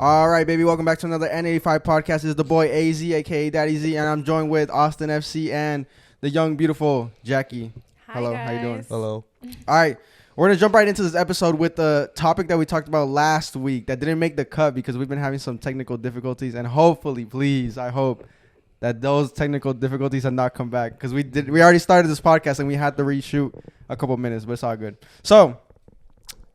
All right, baby. Welcome back to another N85 podcast. This is the boy AZ, aka Daddy Z, and I'm joined with Austin FC and the young, beautiful Jackie. Hi, Hello, guys. how you doing? Hello. All right, we're gonna jump right into this episode with the topic that we talked about last week that didn't make the cut because we've been having some technical difficulties, and hopefully, please, I hope that those technical difficulties have not come back because we already started this podcast and we had to reshoot a couple minutes, but it's all good. So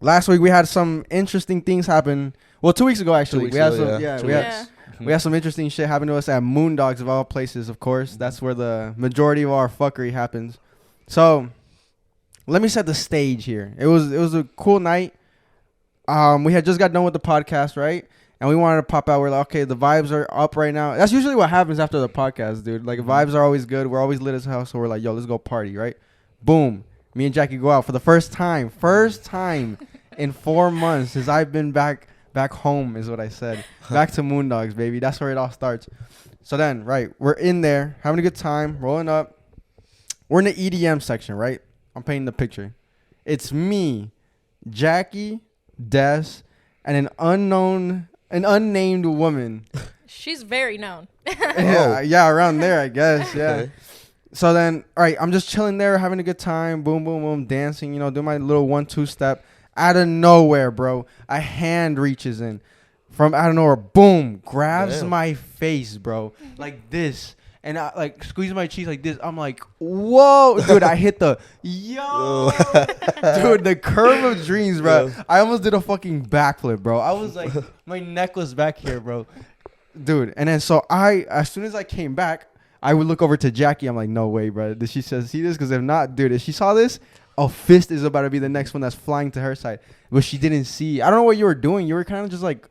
last week we had some interesting things happen. Well, 2 weeks ago actually, 2 weeks we had ago, some yeah. we had some interesting shit happen to us at Moondogs of all places. Of course, that's where the majority of our fuckery happens. So let me set the stage here. It was a cool night. We had just got done with the podcast, right? And we wanted to pop out. We're like, okay, the vibes are up right now. That's usually what happens after the podcast, dude. Like, vibes are always good. We're always lit as hell. So we're like, yo, let's go party, right? Boom. Me and Jackie go out for the first time. First time in 4 months since I've been back home is what I said. Back to Moondogs, baby. That's where it all starts. So then, right, we're in there having a good time, rolling up. We're in the EDM section, right? I'm painting the picture. It's me, Jackie, Des, and an unnamed woman. She's very known. yeah, around there, I guess. Yeah. Okay. So then, all right, I'm just chilling there, having a good time. Boom, boom, boom, dancing. You know, do my little 1-2 step. Out of nowhere, bro, a hand reaches in from out of nowhere. Boom, grabs my face, bro, like this. And I like squeeze my cheeks like this. I'm like, whoa, dude! I hit the dude, the curve of dreams, bro. Yeah. I almost did a fucking backflip, bro. I was like, my neck was back here, bro, dude. And then so as soon as I came back, I would look over to Jackie. I'm like, no way, bro. Did she see this? Because if not, dude, if she saw this, a fist is about to be the next one that's flying to her side. But she didn't see. I don't know what you were doing. You were kind of just like.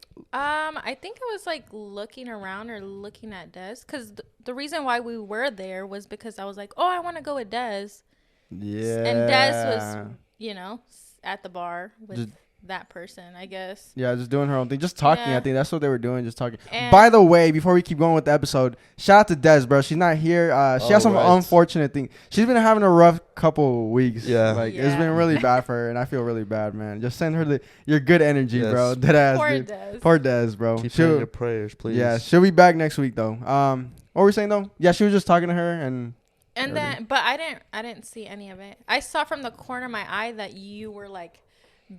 I think I was like looking around or looking at Des because the reason why we were there was because I was like, oh, I want to go with Des. Yeah. And Des was, at the bar with that person, I guess. Yeah, just doing her own thing. Just talking, Yeah. I think that's what they were doing, just talking. And By the way, before we keep going with the episode, shout out to Des, bro. She's not here. She has some unfortunate thing. She's been having a rough couple weeks. Yeah. Like, it's Yeah. been really bad for her, and I feel really bad, man. Just send her your good energy, Yes. bro. Deadass, Poor dude. Des. Poor Des, bro. Keep She'll- saying your prayers, please. Yeah, she'll be back next week, though. What were we saying, though? Yeah, she was just talking to her, and... And then, but I didn't see any of it. I saw from the corner of my eye that you were like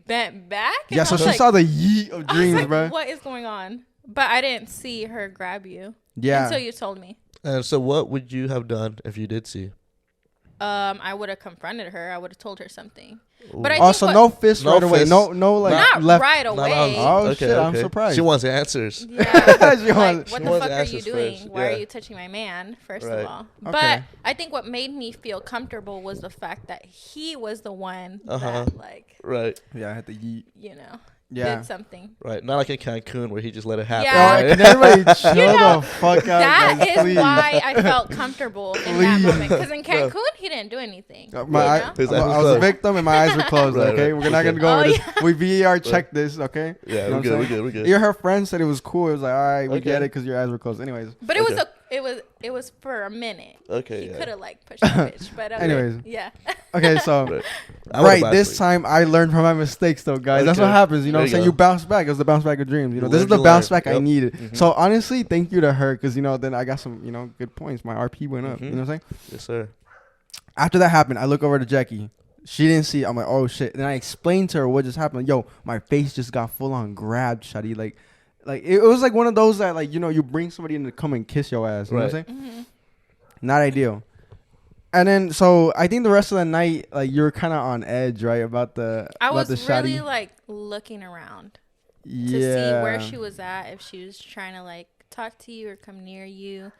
bent back. And Yeah, I so was she like, saw the yeet of I was dreams, like, bro. what is going on? But I didn't see her grab you. Yeah. Until you told me. And so what would you have done if you did see? I would have confronted her. I would have told her something. Ooh. But I Also, think no fist No right away. fist. No, like, not left. right Not away. Oh, shit, I'm surprised. She wants answers. Yeah. She Like, wants- what she the wants fuck are you answers doing? first. Why are Yeah. you touching my man, first Right. of all? Okay. But I think what made me feel comfortable was the fact that he was the one that, like, Right. Yeah, I had to yeet. Yeah. did something. Right. Not like in Cancun where he just let it happen. Yeah. Oh, Right? can everybody chill know, the fuck out? That guys, is please. why I felt comfortable in that Please. moment. Because in Cancun, he didn't do anything. My eye, you know? His I eyes were was a closed. victim and my eyes were closed. Right, Okay, right. we're not gonna go Oh, over this. yeah. We VAR checked this. Okay. Yeah, You know we're what good. I'm We're saying? good. We're good. Yeah, her friend said it was cool. It was like, all right, we Okay. get it because your eyes were closed. Anyways. But it Okay. it was for a minute. Okay, He yeah. could have like pushed the bitch, but Anyways. yeah. Okay, so Right. I would've right bought this it. time I learned from my mistakes, though, guys. That's what Okay. happens. You know what I'm There you saying? go. You bounce back. It was the bounce back of dreams. You know, You this is live, the you bounce learn. back I Yep. needed. Mhm. So honestly, thank you to her because then I got some good points. My RP went up. You know what I'm saying? Yes, sir. After that happened, I look over to Jackie. She didn't see it. I'm like, oh shit. And I explained to her what just happened. Like, yo, my face just got full on grabbed, shawty. Like it was like one of those that like you bring somebody in to come and kiss your ass. You know what I'm saying? Mhm. Not ideal. And then so I think the rest of the night, like you were kind of on edge, right? About the I about was the shawty. really like looking around Yeah. to see where she was at, if she was trying to like talk to you or come near you.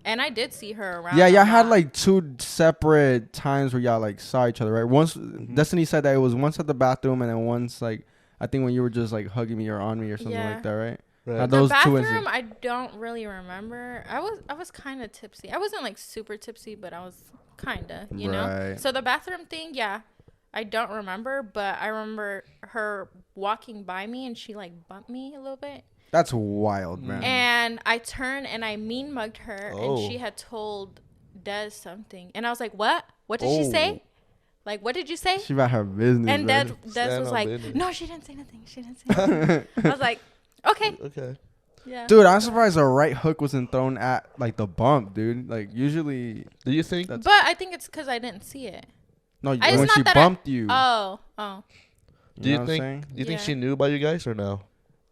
And I did see her around. Yeah, a y'all had lot. like two separate times where y'all like saw each other, right? Once Destiny said that it was once at the bathroom and then once like I think when you were just like hugging me or on me or something Yeah. like that, right? Right. Had The those two bathroom, incidents. I don't really remember. I was kind of tipsy. I wasn't like super tipsy, but I was kind of, you know. Right. So the bathroom thing, yeah, I don't remember, but I remember her walking by me and she like bumped me a little bit. That's wild, man. And I turned and I mean mugged her, Oh. and she had told Des something, and I was like, "What? What did she say? Like, what did you say?" She about her business. And bro. Des Stand was on like, business. "No, she didn't say nothing. She didn't say nothing." I was like, Okay. Okay. Yeah. Dude, I'm surprised a right hook wasn't thrown at like the bump, dude. Like usually, Do you think? That's- But I think it's because I didn't see it. no, It's when not she that bumped you. Oh. Do you know what I'm think? saying? Do you think Yeah. she knew about you guys or no?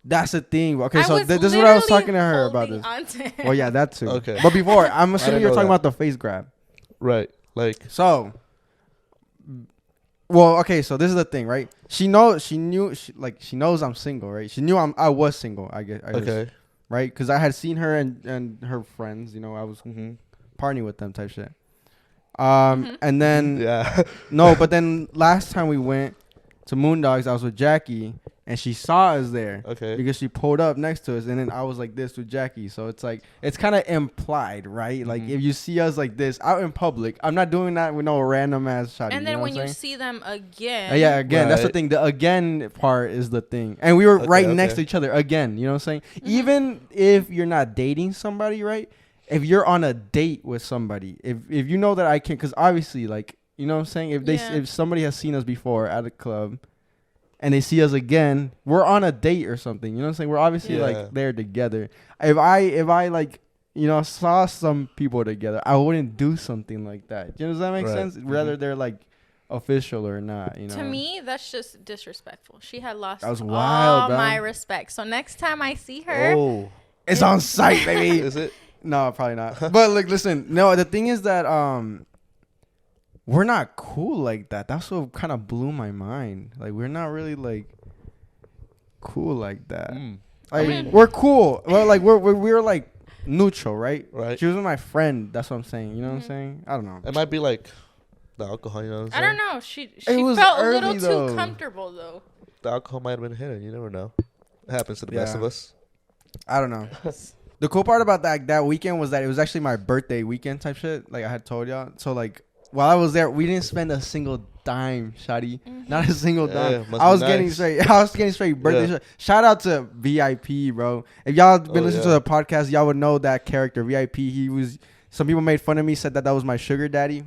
That's the thing. Okay, I so was this is what I was literally talking to her about this. holding onto him. Well, yeah, that too. Okay. But before, I'm assuming didn't you're know talking that. about the face grab. Right. Like. So, well, okay, so this is the thing, right? She knows I'm single, right? She knew I was single, I guess. Okay. Right? Because I had seen her and her friends, you know, I was Mm-hmm. partying with them type shit. Mhm. And then, Yeah. no, but then last time we went to Moondogs, I was with Jackie, and she saw us there. Okay. Because she pulled up next to us, and then I was like this with Jackie. So it's like, it's kind of implied, right? Like, Mhm. if you see us like this out in public, I'm not doing that with no random ass shot. And then when you see, see them again. yeah, again, that's the Right. thing. The again part is the thing. And we were Okay, right next okay. to each other again. You know what I'm saying? Mhm. Even if you're not dating somebody, right? If you're on a date with somebody, if you know that I can, because obviously, like, you know what I'm saying? Yeah. If somebody has seen us before at a club, and they see us again, we're on a date or something. You know what I'm saying? We're obviously Yeah. like there together. If I like, you know, saw some people together, I wouldn't do something like that. You know, does that make Right. sense? Whether they're like official or not, you know. To me, that's just disrespectful. She had lost That was wild, all bro. my respect. So next time I see her, Oh. It's on site, baby. Is it? No, probably not. But like, listen, no. The thing is that we're not cool like that. That's what kind of blew my mind. Like, we're not really like cool like that. Mm. Like, I mean- we're cool. Well, like we're like neutral, right? Right. She was my friend. That's what I'm saying. You know what I'm Mhm. saying? I don't know. It might be like the alcohol. You know what I'm I saying? don't know. She was felt a early, little though. too comfortable though. The alcohol might have been hidden. You never know. It happens to the best Yeah. of us. I don't know. The cool part about that weekend was that it was actually my birthday weekend type shit. Like I had told y'all. So like while I was there, we didn't spend a single dime, Shotty. Mhm. Not a single dime. Yeah, must I be was getting nice. straight. I was getting straight birthday. Yeah. Shit. Shout out to VIP, bro. If y'all been Oh, listening yeah. to the podcast, y'all would know that character VIP. He was. Some people made fun of me, said that was my sugar daddy.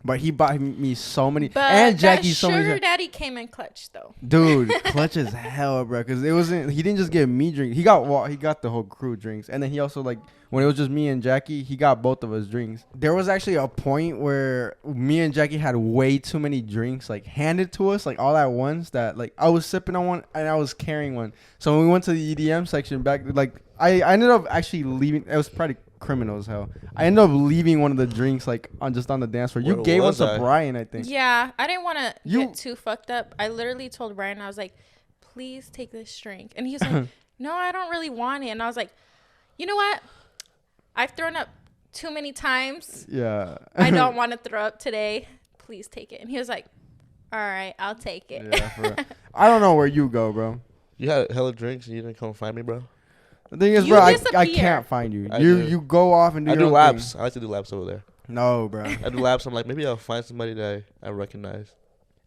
But he bought me so many, But and Jackie that so many. sugar daddy came in clutch though. Dude, clutch as hell, bro. Because it wasn't. He didn't just get me drinks. He got the whole crew drinks, and then he also like when it was just me and Jackie, he got both of us drinks. There was actually a point where me and Jackie had way too many drinks like handed to us like all at once. That like I was sipping on one and I was carrying one. So when we went to the EDM section back, like I ended up actually leaving. It was probably criminal as hell. I ended up leaving one of the drinks like on the dance floor. You Where gave one was to I? Brian, I think. Yeah, I didn't want to You- get too fucked up. I literally told Brian, I was like, please take this drink. And he was like, no, I don't really want it. And I was like, you know what? I've thrown up too many times. Yeah. I don't want to throw up today. Please take it. And he was like, all right, I'll take it. Yeah, for real. I don't know where you go, bro. You had hella drinks and you didn't come find me, bro. The thing is, You bro, I disappear. can't find you. I You do. you go off and do I your do own laps. I like to do laps over there. thing. No, bro. I do laps. I'm like, maybe I'll find somebody that I recognize.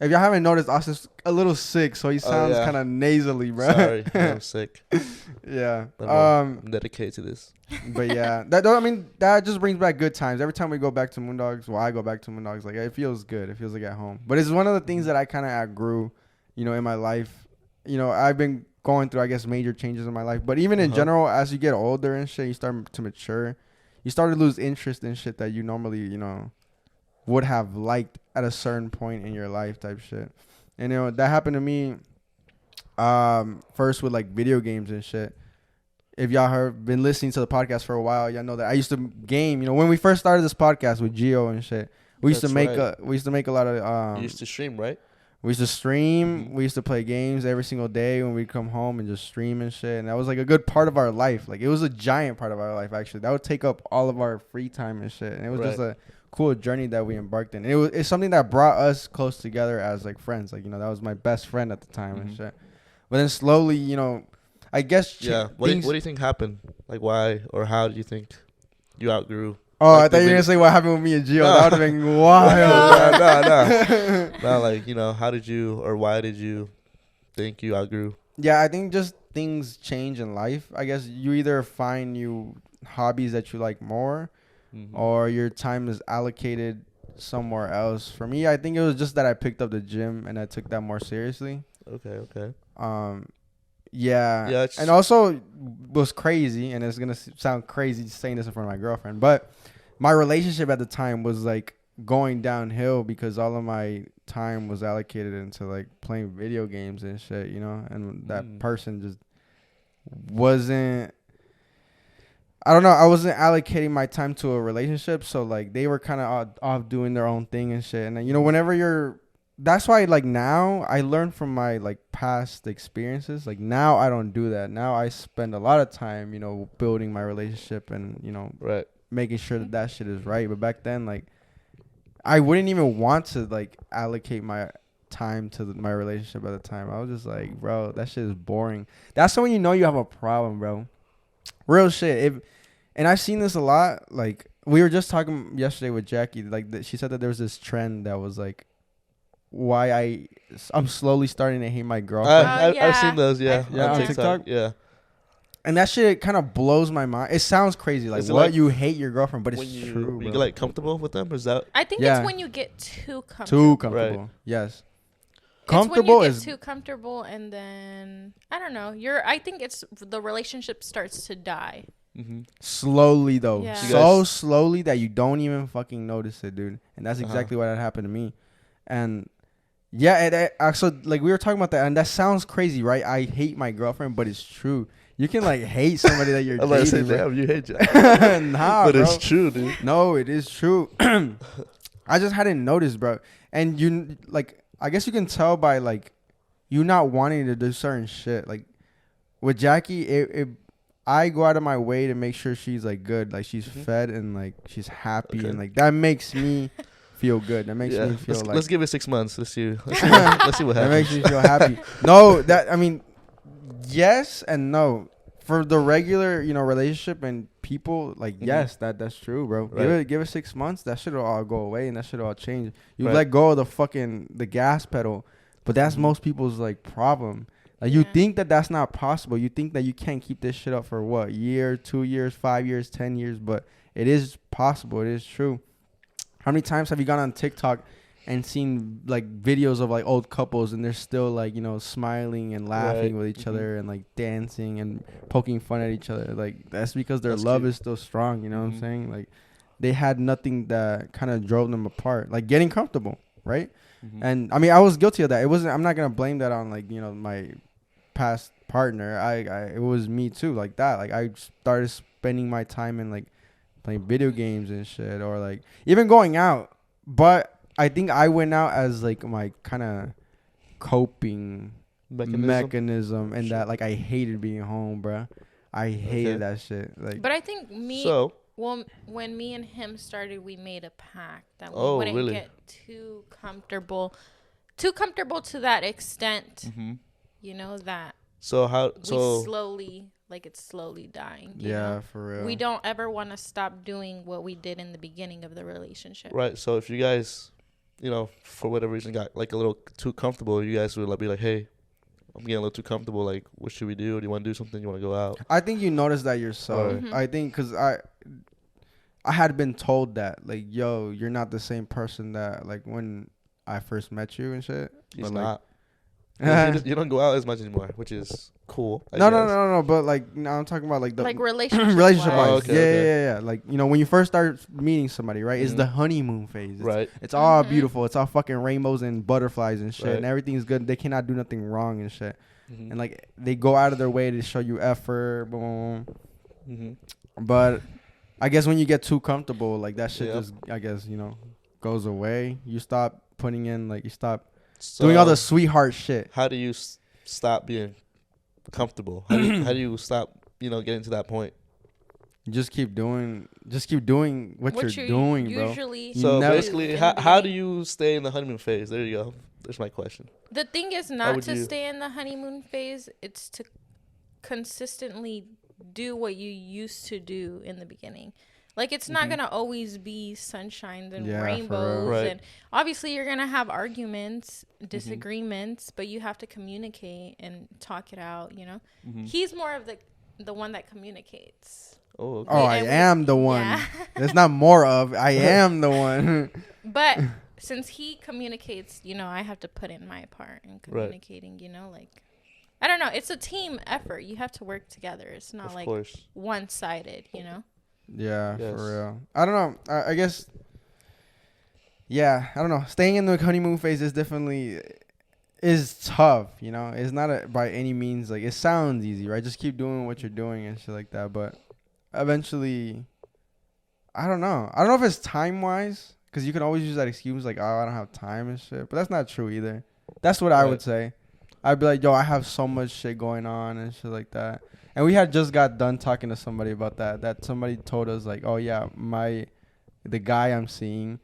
If y'all haven't noticed, Austin's a little sick, so he sounds yeah. kind of nasally, bro. Sorry, I'm sick. Yeah. But I'm dedicated to this. But yeah, that just brings back good times. Every time we go back to Moondogs, well, I go back to Moondogs, like it feels good. It feels like at home. But it's one of the things that I kind of outgrew, you know, in my life. You know, I've been going through, I guess, major changes in my life. But even in Uh-huh. general, as you get older and shit, you start to mature. You start to lose interest in shit that you normally, you know, would have liked at a certain point in your life type shit. And, you know, that happened to me first with, like, video games and shit. If y'all have been listening to the podcast for a while, y'all know that I used to game. You know, when we first started this podcast with Gio and shit, we used to That's make right. a lot of you used to stream, right? we used to stream. Mhm. We used to play games every single day when we'd come home and just stream and shit. And that was like a good part of our life. Like it was a giant part of our life actually. That would take up all of our free time and shit. And it was just Right. a cool journey that we embarked in. It's something that brought us close together as like friends. Like, you know, that was my best friend at the time and Mhm. shit. But then slowly, you know, I guess Yeah. What do you think happened? Like, why or how do you think you outgrew? Oh, I like thought you were the gonna say what happened with me and Gio. No. That would have been wild. no. No, like, you know, how did you or why did you think you outgrew? Yeah, I think just things change in life. I guess you either find new hobbies that you like more, Mhm. or your time is allocated somewhere else. For me, I think it was just that I picked up the gym and I took that more seriously. Okay. Um, Yeah. Yeah, it's- And also was crazy, and it's gonna sound crazy saying this in front of my girlfriend, but my relationship at the time was like going downhill because all of my time was allocated into like playing video games and shit, you know, and that person just wasn't. I don't know. I wasn't allocating my time to a relationship, so like they were kind of off doing their own thing and shit. And then, you know, whenever you're, that's why like now I learned from my like past experiences. Like now I don't do that. Now I spend a lot of time, you know, building my relationship and you know Right. making sure that that shit is right. But back then, like I wouldn't even want to like allocate my time to my relationship at the time. I was just like, bro, that shit is boring. That's when you know you have a problem, bro. Real shit. And I've seen this a lot. Like we were just talking yesterday with Jackie. Like she said that there was this trend that was like, why I'm slowly starting to hate my girlfriend. I've seen those. Yeah. Yeah, on TikTok? Yeah. And that shit kind of blows my mind. It sounds crazy, like Is it what like you hate your girlfriend, but it's When you true. you Bro. get like comfortable with them, or is that? I think Yeah. it's when you get too comfortable. Too comfortable. Right. Yes. It's when Comfortable you get is too comfortable, and then I don't know. I think it's the relationship starts to die. Mm-hmm. slowly though, Yeah. so slowly that you don't even fucking notice it, dude. And that's Uh-huh. exactly what had happened to me. And yeah, it actually like we were talking about that, and that sounds crazy, right? I hate my girlfriend, but it's true. You can like hate somebody that you're I'm about to say, dating. bro. damn, you hate Jack. Nah, But bro. it's true, dude. No, it is true. I just hadn't noticed, bro. And you like, I guess you can tell by like you not wanting to do certain shit. Like with Jackie, I go out of my way to make sure she's like good, like she's fed and like she's happy, Okay. and like that makes me feel good. That makes me feel Let's like give it 6 months. Let's see what happens. that makes me feel happy. No, that I mean, yes and no. For the regular, you know, relationship and people, like yes, that's true, bro. Right. Give it 6 months, that shit'll all go away and that shit'll all change. You Right. let go of the gas pedal, but that's most people's like problem. Like you Yeah. think that that's not possible. You think that you can't keep this shit up for what, year, 2 years, 5 years, 10 years, but it is possible. It is true. How many times have you gone on TikTok and seen like videos of like old couples and they're still like, you know, smiling and laughing Right. with each other and like dancing and poking fun at each other? Like that's because their That's love cute. is still strong, you know what I'm Mhm. saying? Like they had nothing that kind of drove them apart. Like getting comfortable, right? Mhm. And I mean, I was guilty of that. It wasn't, I'm not going to blame that on like, you know, my past partner. It was me too, like that. Like I started spending my time in like playing video games and shit, or like even going out. But I think I went out as like my kind of coping mechanism, and Sure. that like I hated being home, bruh. I hated that shit. Like But I think when me and him started, we made a pact that we Oh, wouldn't really? get too comfortable to that extent. Mm-hmm. You know that So how? we So slowly, like it's slowly dying. You yeah, know? for real. We don't ever want to stop doing what we did in the beginning of the relationship. right. So if you guys, you know, for whatever reason, got like a little too comfortable, you guys would like be like, hey, I'm getting a little too comfortable. Like, what should we do? Do you want to do something? You want to go out? I think you noticed that yourself. Mhm. I think because I had been told that like, yo, you're not the same person that like when I first met you and shit. He's But, like, not. You don't go out as much anymore, which is cool. I No. guess. But like, no, I'm talking about like the Like relationship. relationship Oh, wise. okay, Yeah, okay. yeah. Like, you know, when you first start meeting somebody, right? It's Mhm. the honeymoon phase. It's, Right. It's all Mhm. beautiful. It's all fucking rainbows and butterflies and shit, Right. and everything's good. They cannot do nothing wrong and shit. Mm-hmm. And like, they go out of their way to show you effort. Boom. Mm-hmm. But I guess when you get too comfortable, like that shit Yep. just, I guess, you know, goes away. You stop putting in, like, you stop So doing all the sweetheart shit. How do you stop being comfortable? How do you stop? You know, getting to that point. You just keep doing what you're doing, bro. usually So never- basically, how do you stay in the honeymoon phase? There you go. That's my question. The thing is How not would to you- stay in the honeymoon phase. It's to consistently do what you used to do in the beginning. Like it's not Mhm. gonna always be sunshines and Yeah, for real. rainbows, Right. and obviously you're gonna have arguments, disagreements, but you have to communicate and talk it out. You know, Mm-hmm. he's more of the one that communicates. Oh, okay. Oh, We- I and we- am the one. Yeah. There's not more of. I am the one. But since he communicates, you know, I have to put in my part in Right. communicating. You know, like I don't know. It's a team effort. You have to work together. It's not Of like course. one-sided, you know? Yeah, Yes. for real. I don't know. I guess. Yeah, I don't know. Staying in the honeymoon phase is definitely is tough. You know, it's not by any means like it sounds easy, right? Just keep doing what you're doing and shit like that. But eventually, I don't know. I don't know if it's time wise, because you can always use that excuse like, "Oh, I don't have time" and shit. But that's not true either. That's what I would Right. say. I'd be like, "Yo, I have so much shit going on and shit like that." And we had just got done talking to somebody about that. That somebody told us like, "Oh yeah, the guy I'm seeing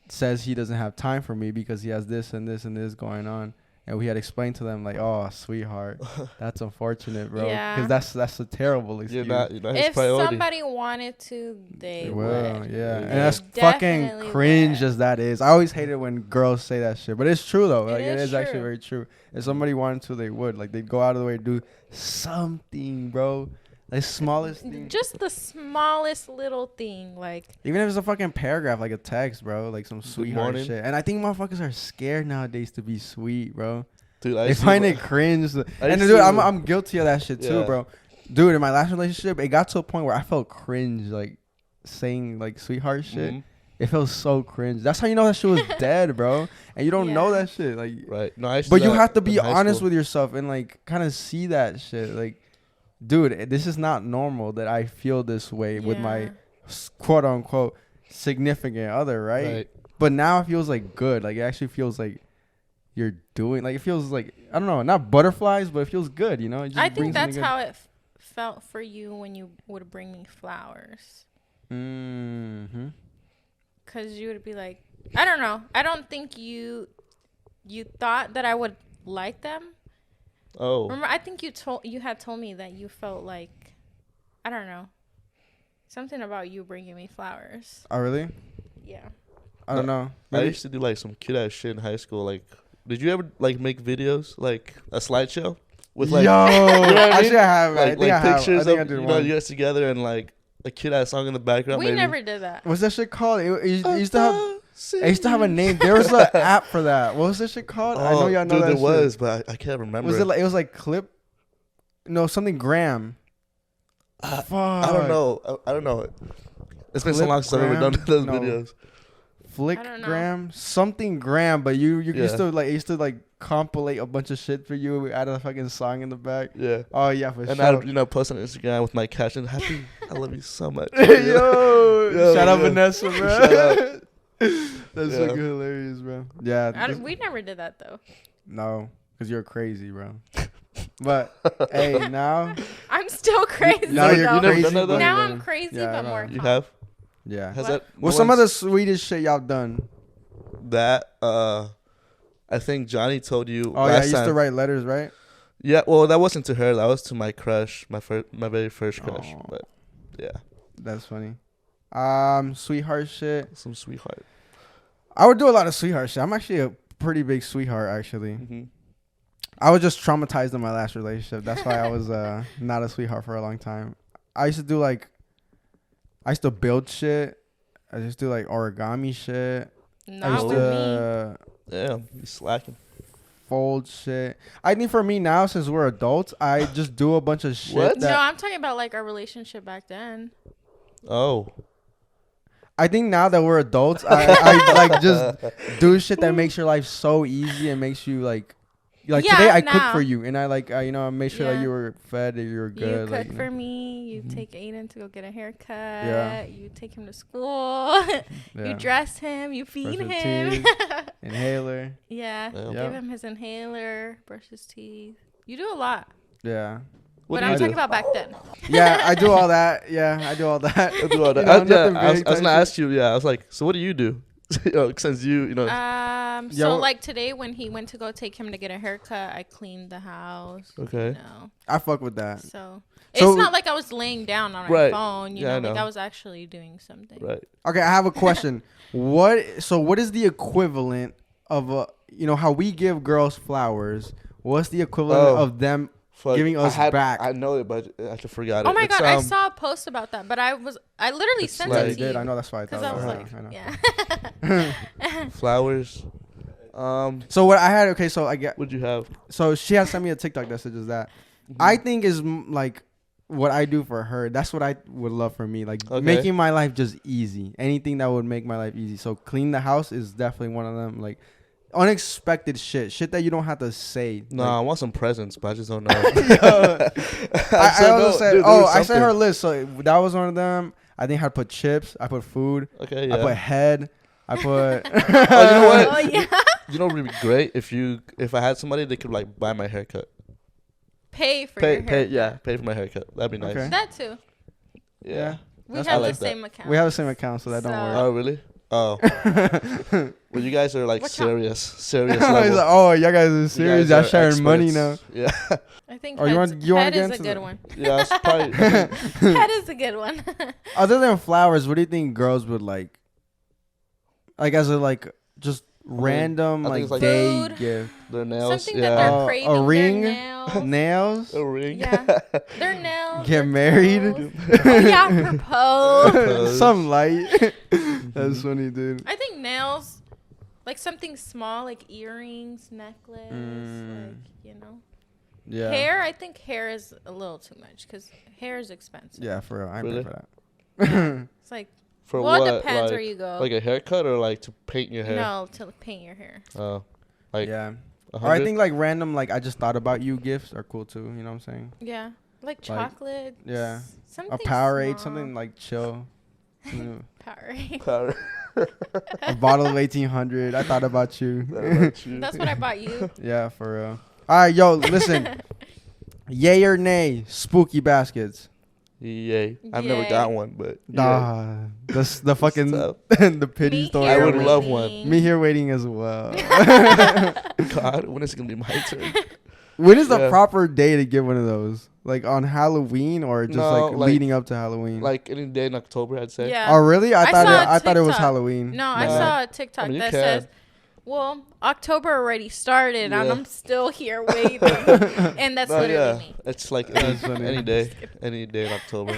says he doesn't have time for me because he has this and this and this going on." And we had explained to them like, "Oh, sweetheart, that's unfortunate, bro. Yeah. Because that's a terrible excuse." You're not his If priority. somebody wanted to, they Well, would. yeah, and Yeah. that's Definitely fucking cringe would. as that is. I always hated when girls say that shit, but it's true though. It Like it is is actually true. very true. If somebody wanted to, they would. Like they'd go out of the way to do something, bro. The smallest thing. Just the smallest little thing, like Even if it's a fucking paragraph, like a text, bro, like some Good sweetheart morning. shit. And I think motherfuckers are scared nowadays to be sweet, bro. Dude, They find it cringe. And dude, I'm guilty of that shit too, Yeah. bro. Dude, in my last relationship, it got to a point where I felt cringe, like saying like sweetheart shit. It feels so cringe. That's how you know that shit was dead, bro. And you don't know Yeah. that shit, like. Right. No, I used But do you that have to in be high honest school. with yourself and like kind of see that shit, like. Dude, this is not normal that I feel this way with my yeah. quote unquote significant other, right? But now it feels like good. Like it actually feels like you're doing. Like it feels like I don't know, not butterflies, but it feels good. You know. It just I brings think that's something how it felt for you when you would bring me flowers. good. Mm-hmm. Cause you would be like, I don't know. I don't think you thought that I would like them. Oh. Remember, I think you had told me that you felt like, I don't know, something about you bringing me flowers. Oh really? Yeah. I don't know. I Maybe- used to do like some cute ass shit in high school. Like, did you ever like make videos like a slideshow with like Yo, what I mean? actually I have. I like, think I have. pictures I think I of did you know one. you guys together and like a cute ass song in the background? We maybe? never did that. What's that shit called? It used to have. It used to have a name. There was an app for that. What was that shit called? I know y'all know dude, that there shit. was, but I can't remember. Was it like it was like clip? No, something gram. Fuck. I don't know. I don't know. It's been so Clip long since I've ever done gram? those No. videos. Flick I don't know. gram, something gram, but you Yeah. used to like compilate a bunch of shit for you, add a fucking song in the back. Yeah. Oh yeah, for And sure. I post on Instagram with my caption, "Happy, I love you so much." Yo, Yo, shout out yeah. Vanessa, bro. Shout out. That's Yeah. fucking hilarious, bro. Yeah, We never did that though. no, because you're crazy, bro. But hey, now I'm still crazy. now you're you never crazy. done that, though? but- Now I'm crazy, Yeah, I but know. more You calm. have? Yeah. Has What? that? What's no some of the one's- sweetest shit y'all done? that? I think Johnny told you. Oh yeah, I last used to time. write letters, right? Yeah, well, that wasn't to her. That was to my crush, my very first crush. Aw. But yeah, That's funny. Sweetheart shit. some sweetheart. I would do a lot of sweetheart shit. I'm actually a pretty big sweetheart, actually. Mm-hmm. I was just traumatized in my last relationship. That's why I was not a sweetheart for a long time. I used to do I used to build shit. I used to do like origami shit. I Not used with me. to Damn, you slacking. fold shit. I think for me now, since we're adults, I just do a bunch of shit. What? No, That I'm talking about like our relationship back then. Oh, I think now that we're adults, I like just do shit that makes your life so easy and makes you like Yeah, today I cook now. for you and I I made sure that Yeah. you were fed and you were good. You like, cook for me. You take Aiden to go get a haircut. Yeah. You take him to school. yeah. You dress him. You feed his him. teeth. Inhaler. Yeah. Damn. Yeah. Give him his inhaler. Brush his teeth. You do a lot. Yeah. what but do I'm you talking do? about back then. Yeah, I do all that. Yeah, I do all that. I do all that. You know, nothing I was big gonna type ask you. Yeah, I was like, so what do you do? Since you know. Yeah, So well- like today when he went to go take him to get a haircut, I cleaned the house. Okay. You know. I fuck with that. So So- it's not like I was laying down on my Right. phone, you Yeah, I know, like know. I was actually doing something. Right. Okay, I have a question. What is the equivalent of how we give girls flowers? What's the equivalent Oh. of them Fuck, giving us back? I know it, but I just forgot it. Oh my It's, god, I saw a post about that, but I literally It's sent like- Yeah, it you to did. you. I know that's why I thought. Because I was about like, it. I know. yeah. flowers. So what I had, okay, so I get, What'd you have? so she had sent me a TikTok that says that. I think is like what I do for her. That's what I would love for me. Like Okay. making my life just easy. Anything that would make my life easy. So clean the house is definitely one of them. Like unexpected shit that you don't have to say. No, Like, I want some presents, but I just don't know. I also said, dude, I sent her a list. So that was one of them. I think I put chips. I put food. Okay, yeah. I put head. I put. Oh, you know what? Oh yeah. You know, what would be great if I had somebody that could like buy my haircut. Pay for your hair. Pay for my haircut. That'd be nice. Okay. That too. Yeah. We That's have I the like that. same account. We have the same account, so that don't So- work. Oh really? Oh. Well, you guys are like What count? serious He's level. like, oh, y'all guys are You serious. guys Y'all are sharing money now. experts. Yeah. I think Oh, you head's- want- you wanna head get is a into good that? one. Yeah, it's probably. Head is a good one. Other than flowers, what do you think girls would like? Like as a like just random I think like it's like- day Food. gift. Their nails. Something Yeah. that Oh, they're a craving. ring? Their nails. Nails. A ring. Yeah. Their nails. Get their married? toes. Oh yeah, propose. Propose. Some light. That's funny, dude. I think nails, like something small, like earrings, necklace, Mm. like you know. Yeah. Hair, I think hair is a little too much because hair is expensive. Yeah, for real. I ain't pay Really? for that. It's like, For well, what? it depends like, where you go. like a haircut or like to paint your hair? No, to paint your hair. Oh. Like Yeah. Or 100? I think like random like I just thought about you gifts are cool too. You know what I'm saying? Yeah, like chocolate. yeah. Something A Powerade, small. something like chill. Something- Powerade. Powder. a bottle of 1800. I thought about you. That's what I bought you. Yeah, for real. All right, yo, listen. Yay or nay, spooky baskets. Yay. I've never Yay. got one, but yeah. Nah, the fucking tough. the pity Me story. I here would love one. waiting. Me here waiting as well. God, when is it gonna be my turn? When is the Yeah. proper day to get one of those? Like on Halloween or just No, like like- leading up to Halloween? Like any day in October, I'd say. Yeah. Oh really? I thought saw it, a I thought it was TikTok. Halloween. No, I No. saw a TikTok I mean, you that can. says, "Well, October already started, and Yeah. I'm still here waiting." And that's No, literally yeah. me. It's like That's funny. any day in October.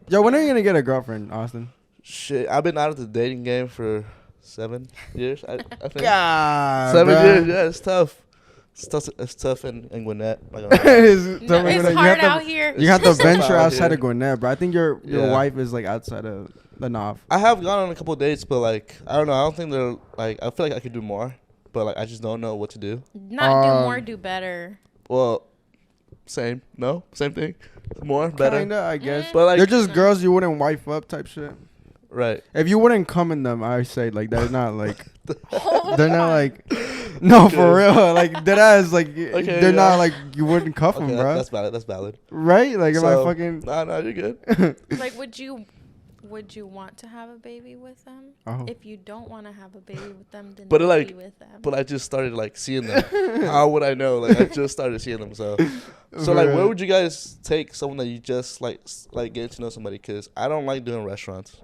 Yo, when are you gonna get a girlfriend, Austin? Shit, I've been out of the dating game for 7 years. I think God, 7 bruh. years. Yeah, it's tough. It's tough in Gwinnett. Like, It's No, tough, it's you hard have out to, here. You have to It's tough venture out outside here. of Gwinnett, bro. I think your Yeah. wife is like outside of the knob. I have gone on a couple of dates, but like I don't know. I don't think they're like. I feel like I could do more, but like I just don't know what to do. Not do more, Um, do better. Well, same. No, same thing. More, better. Kinda, I guess. But like, They're just girls you wouldn't wife up type shit. right. If you wouldn't come in them, I say like they're not like Oh they're not my- like no Okay. for real like dead ass like Okay, they're not yeah. like you wouldn't cuff Okay, them, bro. that's valid. That's valid. Right? Like am I So, fucking? No, you're good. Like, would you want to have a baby with them? Oh. If you don't want to have a baby with them, then But, don't like, be with them. But I just started like seeing them. How would I know? Like I just started seeing them. So like, where would you guys take someone that you just like get to know somebody? Because I don't like doing restaurants.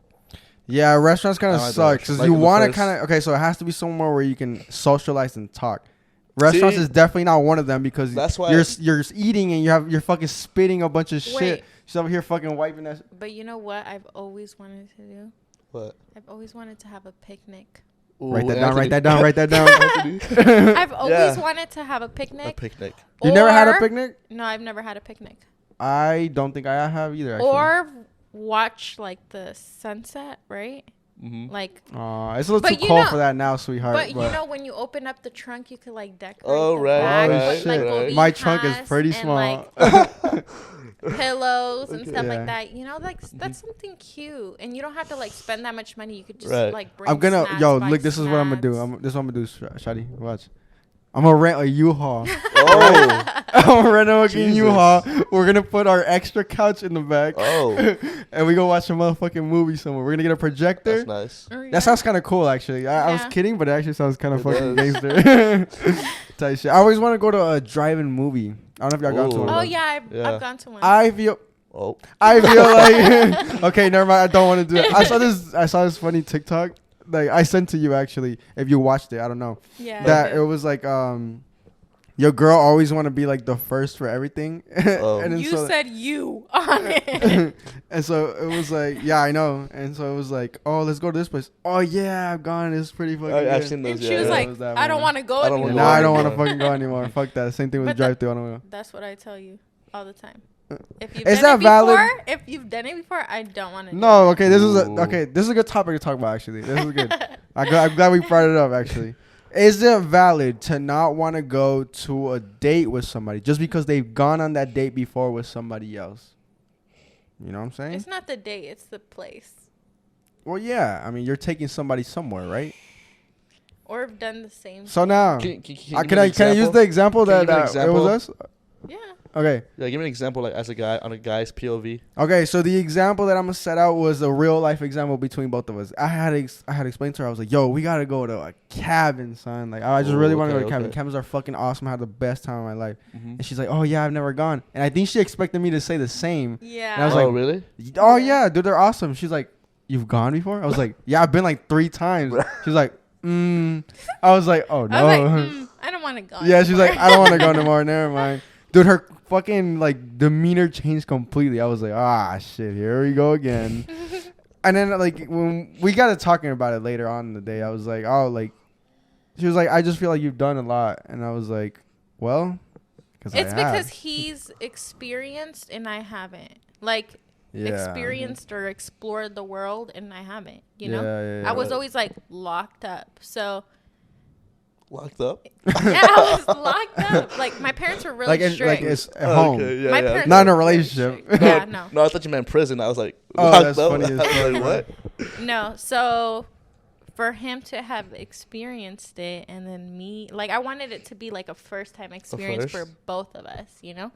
Yeah, restaurants kind of I like suck that. because Like you the want to first- kind of okay. So it has to be somewhere where you can socialize and talk. Restaurants See? is definitely not one of them because That's why you're eating and you're fucking spitting a bunch of shit. Wait. She's over here fucking wiping that. But you know what I've always wanted to do? What? I've always wanted to have a picnic. Write Ooh, that down. Write Anthony. that down. Write that down. Anthony. I've always Yeah. wanted to have a A picnic. picnic. You never had a Or- picnic? No, I've never had a picnic. I don't think I have either. Actually. Or watch like the sunset, right? Mm-hmm. Like, It's a little But too you cold know- for that now, sweetheart. but you know when you open up the trunk, you could like decorate. Oh, the right, back right, with, like, right. my trunk is cobijas pretty and, small. like, pillows and Okay. stuff Yeah. like that. You know, like that's something cute, and you don't have to like spend that much money. You could just Right. like bring. I'm gonna snacks, yo buy look. This is what I'm gonna do. snacks. This is what I'm gonna do, Shadi. Watch. I'm gonna rent a U-Haul. Oh. I'm gonna rent a fucking Jesus. U-Haul. We're gonna put our extra couch in the back. Oh. And we go watch a motherfucking movie somewhere. We're gonna get a projector. That's nice. Oh, yeah. That sounds kind of cool, actually. I was Yeah. kidding, but it actually sounds kind of It fucking does. gangster. Type shit. I always want to go to a drive-in movie. I don't know if y'all got to Ooh. one. of Oh those. yeah, I've Yeah. gone to one. I feel Oh. like okay, never mind. I don't want to do it. I saw this funny TikTok. Like I sent to you actually. If you watched it, I don't know. yeah. That it was like your girl always want to be like the first for everything. Oh. And then You so, said you on it. and so it was like, yeah, I know. And so it was like, oh, let's go to this place. Oh yeah, I've gone. It's pretty fucking I've good. seen those. And she Yeah, was yeah. like, It was that I don't one. want to go I don't anymore. wanna Nah, I don't want to anymore. fucking go anymore. Fuck that. Same thing with But drive through. I don't want to go. That's what I tell you all the time. If you've Is done that it valid? before, if you've done it before, I don't want to. No, okay. This is Ooh. this is a good topic to talk about. Actually, this is good. I'm glad we brought it up. Actually, is it valid to not want to go to a date with somebody just because they've gone on that date before with somebody else? You know what I'm saying? It's not the date; it's the place. Well, yeah. I mean, you're taking somebody somewhere, right? Or have done the same. So now, Can can I use the example Can you that give an it example? was us? Yeah. Okay. Yeah, give me an example, like as a guy on a guy's POV. Okay, so the example that I'm gonna set out was a real life example between both of us. I had explained to her. I was like, "Yo, we gotta go to a cabin, son. Like, I just Ooh, really want to go to okay, a cabin. okay. Cabins are fucking awesome. I had the best time of my life." Mm-hmm. And she's like, "Oh yeah, I've never gone." And I think she expected me to say the same. Yeah. And I was Oh, like, really? "Oh Yeah. yeah, dude, they're awesome." She's like, "You've gone before?" I was like, "Yeah, I've been like 3 times." She's like, I was like, "Oh no." I was like, I don't want to go. Yeah, she's like, anymore. I don't want to go no more. Never mind. Dude, her fucking like demeanor changed completely. I was like, ah, shit, here we go again. And then like when we got to talking about it later on in the day, I was like, oh, like, she was like, I just feel like you've done a lot. And I was like, well, It's because he's experienced and I haven't. Like, experienced or explored the world and I haven't, you know? Yeah, I was right. always like locked up. So, Locked up? yeah, I was locked up. Like, my parents were really like strict. it's at home. Okay, yeah, My yeah. parents Not in a were very relationship. strict. Yeah, no. No, I thought you meant prison. I was like, Oh, locked that's up? funny as I was fuck, like, bro. what? No, so for him to have experienced it and then me, like, I wanted it to be like a first time experience for first? both of us, you know?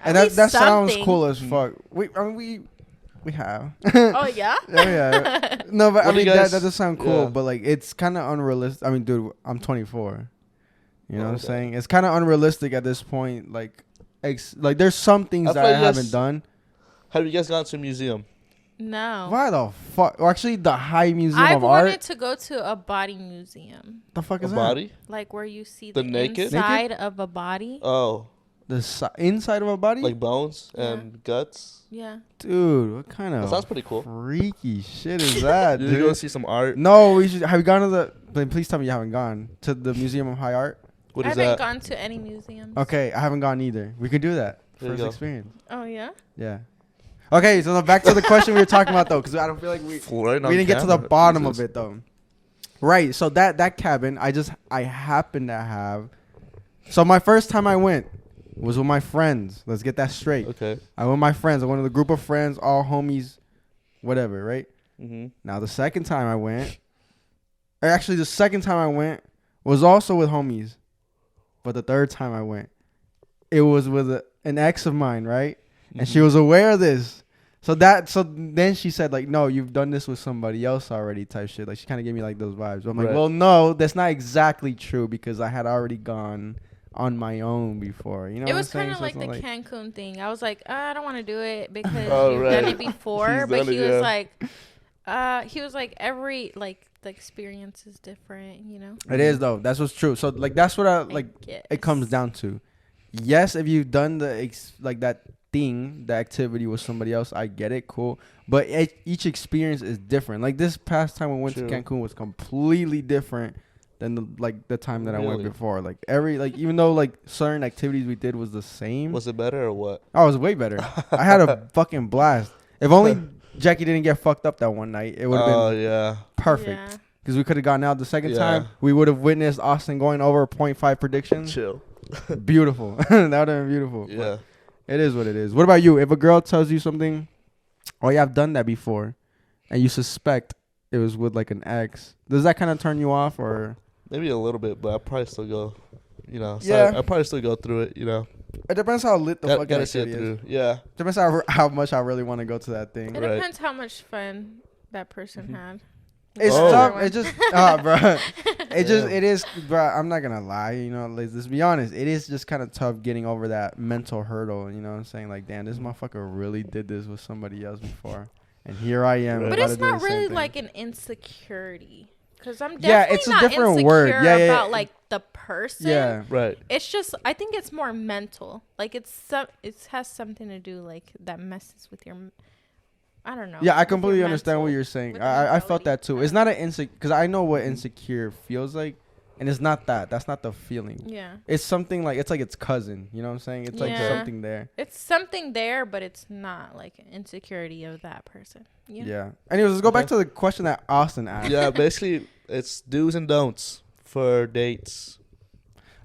And At that least sounds something. cool as fuck. We have. Oh, yeah? Yeah. No, but I What do mean you guys- that does sound cool, yeah. but like it's kind of unrealistic. I mean, dude, I'm 24. You know what I'm Okay. saying? It's kind of unrealistic at this point. Like, like there's some things I that feel I like haven't yes. done. Have you guys gone to a museum? No. Why the fuck? Well, actually, the High Museum I of wanted Art. to go to a body museum, The fuck A is that? body? like where you see The the, naked? inside of a body. Oh, The inside of a body? like bones Yeah. and guts? Yeah. Dude, what kind That of sounds pretty cool. freaky shit is that, Did you go dude? see some art? No, we should. Have you gone to the? Then please tell me you haven't gone to the Museum of High Art. What I is haven't that? gone to any museums. Okay, I haven't gone either. We could do that. There you First go. experience. Oh, yeah? Yeah. Okay, so now back to the question we were talking about though, because I don't feel like we didn't get to the bottom of it though. Right. So that cabin, I happened to have. So my first time I went was with my friends. Let's get that straight. Okay. I went with my friends. I went with a group of friends, all homies, whatever. Right. Mm-hmm. Now the second time I went, or actually the second time I went was also with homies, but the third time I went, it was with an ex of mine, right? And she was aware of this. So then she said like, no, you've done this with somebody else already type shit. Like she kind of gave me like those vibes. But I'm like, Right. well, no, that's not exactly true because I had already gone on my own before. You know It what was I'm saying? kind of So like it's the not Cancun thing. I was like, I don't want to do it because Oh, you've right. done it before. He's But done he it, was yeah. like, every, like, the experience is different, you know? It is though. That's what's true. So like that's what I like. It comes down to. Yes, if you've done like that thing, the activity with somebody else, I get it, cool. But each experience is different. Like this past time we went True. to Cancun was completely different than the time that I went Really? before. Like even though like certain activities we did was the same, Was it better or what? I was way better. I had a fucking blast. If only Jackie didn't get fucked up that one night, it would have Oh been yeah. perfect. Yeah. Because we could have gotten out the second Yeah. time. We would have witnessed Austin going over 0.5 predictions. Chill. Beautiful. That would have been beautiful. Yeah. It is what it is. What about you? If a girl tells you something, oh yeah, I've done that before, and you suspect it was with like an ex, does that kind of turn you off or? Maybe a little bit, but I probably still go. You know. So Yeah. I probably still go through it. You know. It depends how lit the fucking Gotta see it activity is. through. Yeah. Depends how much I really want to go to that thing. It Right. depends how much fun that person had. It's Oh. tough. It just, bro. It just, Damn. it is, bro. I'm not gonna lie. You know, let's be honest. It is just kind of tough getting over that mental hurdle. You know what I'm saying? Like, damn, this motherfucker really did this with somebody else before, and here I am. Right. But about it's to do not the same really thing. like an insecurity. Because I'm Yeah, definitely it's a not different insecure word. Yeah, yeah, about yeah. like the person. Yeah. Right. It's just I think it's more mental. Like it has something to do like that messes with your. I don't know. Yeah, I with your completely understand what mental- you're saying. with your I felt that mentality. too. I It's don't not an insecure because I know what insecure feels like, and it's not that. That's not the feeling. Yeah. It's something like it's like its cousin. You know what I'm saying? It's like Yeah. something there. It's something there, but it's not like an insecurity of that person. Yeah. Anyways, let's go back to the question that Austin asked. Yeah, basically, it's do's and don'ts for dates.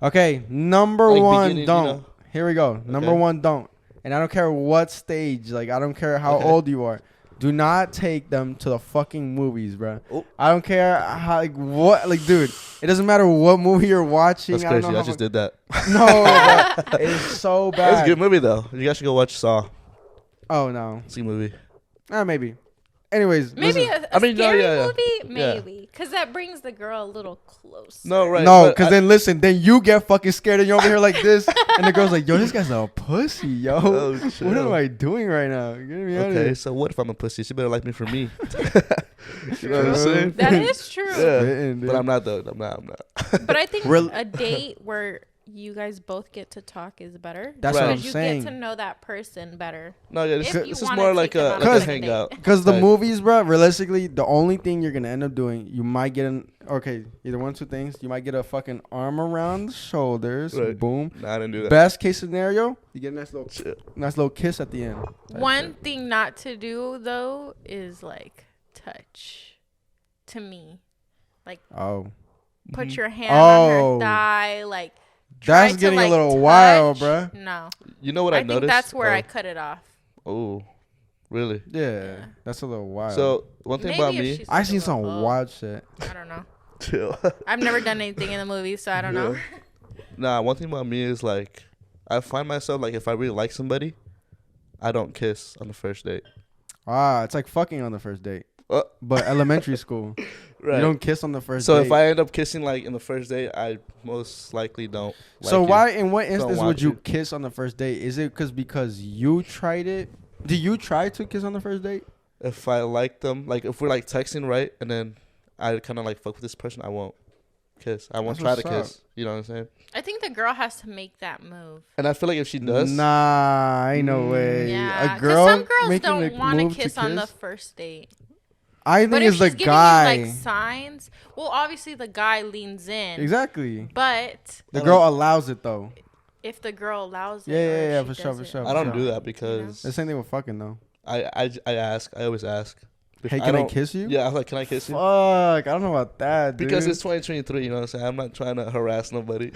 Okay, number Like one, beginning, don't. you know? Here we go. Number Okay. one, don't. And I don't care what stage. Like I don't care how Okay. old you are. Do not take them to the fucking movies, bro. Oh. I don't care how like what like dude. It doesn't matter what movie you're watching. That's I don't crazy. know I how just did that. No, bro. It's so bad. It's a good movie though. You guys should go watch Saw. Oh no. See movie. Maybe. Anyways, Maybe listen. a no, scary yeah. movie, Yeah. maybe, because that brings the girl a little closer. No, right. No, but because I- then listen, then you get fucking scared and you're over here like this, and the girl's like, "Yo, this guy's a pussy, yo. Oh, What chill. am I doing right now? Get me out of Okay, here." so what if I'm a pussy? She better like me for me. You know what True. I'm saying? That is true. Yeah. Spitting, dude. But I'm not though. I'm not. But I think Rel- a date where you guys both get to talk is better. That's Right. what I'm Because you saying. get to know that person better. No, yeah, this, If you this is wanna more like take them a out like on a a date. hangout. Because the Right. movies, bro, realistically, the only thing you're gonna end up doing, you might get either one of two things. You might get a fucking arm around the shoulders, Right. boom. Nah, I didn't do that. Best case scenario, you get a Chill. nice little kiss at the end. Type One shit. thing not to do though is like touch. To me, Oh, put Mhm. your hand on Oh. her thigh, like. try that's to, getting a like, little wild, touch. bruh. No, You know what I I think noticed? that's where I cut it off. Oh, really? Yeah, that's a little wild. So one thing Maybe about if me. she's I like a seen some little- wild shit. I don't know. Chill. I've never done anything in the movies, so I don't know. Nah, one thing about me is like, I find myself like if I really like somebody, I don't kiss on the first date. It's like fucking on the first date, Uh, but elementary school. right. You don't kiss on the first So date. if I end up kissing like in the first date, I most likely don't. So like you. why, in what Don't instance want would you you. kiss on the first date? Is it because you tried it? Do you try to kiss on the first date? If I like them, like if we're like texting, right, and then I kind of like fuck with this person, I won't kiss. I won't That's try to what's kiss. You know what I'm saying? I think the girl has to make that move. And I feel like if she does, Nah, ain't no Mm. way. Yeah, A because girl some girls making don't a want to move kiss on the kiss? first date. I But think if it's the she's giving guy. you like signs, well, obviously the guy leans in. Exactly. But The I girl don't- allows it though. if the girl allows it, Yeah, or yeah, if yeah, she for sure, does for it, sure. I don't do that you because The same thing with fucking though. I ask. I always ask. Hey, can I don't- kiss you? Yeah, I'm like, can I kiss you? Fuck, I don't know about that, dude. Because it's 2023, you know what I'm saying? I'm not trying to harass nobody.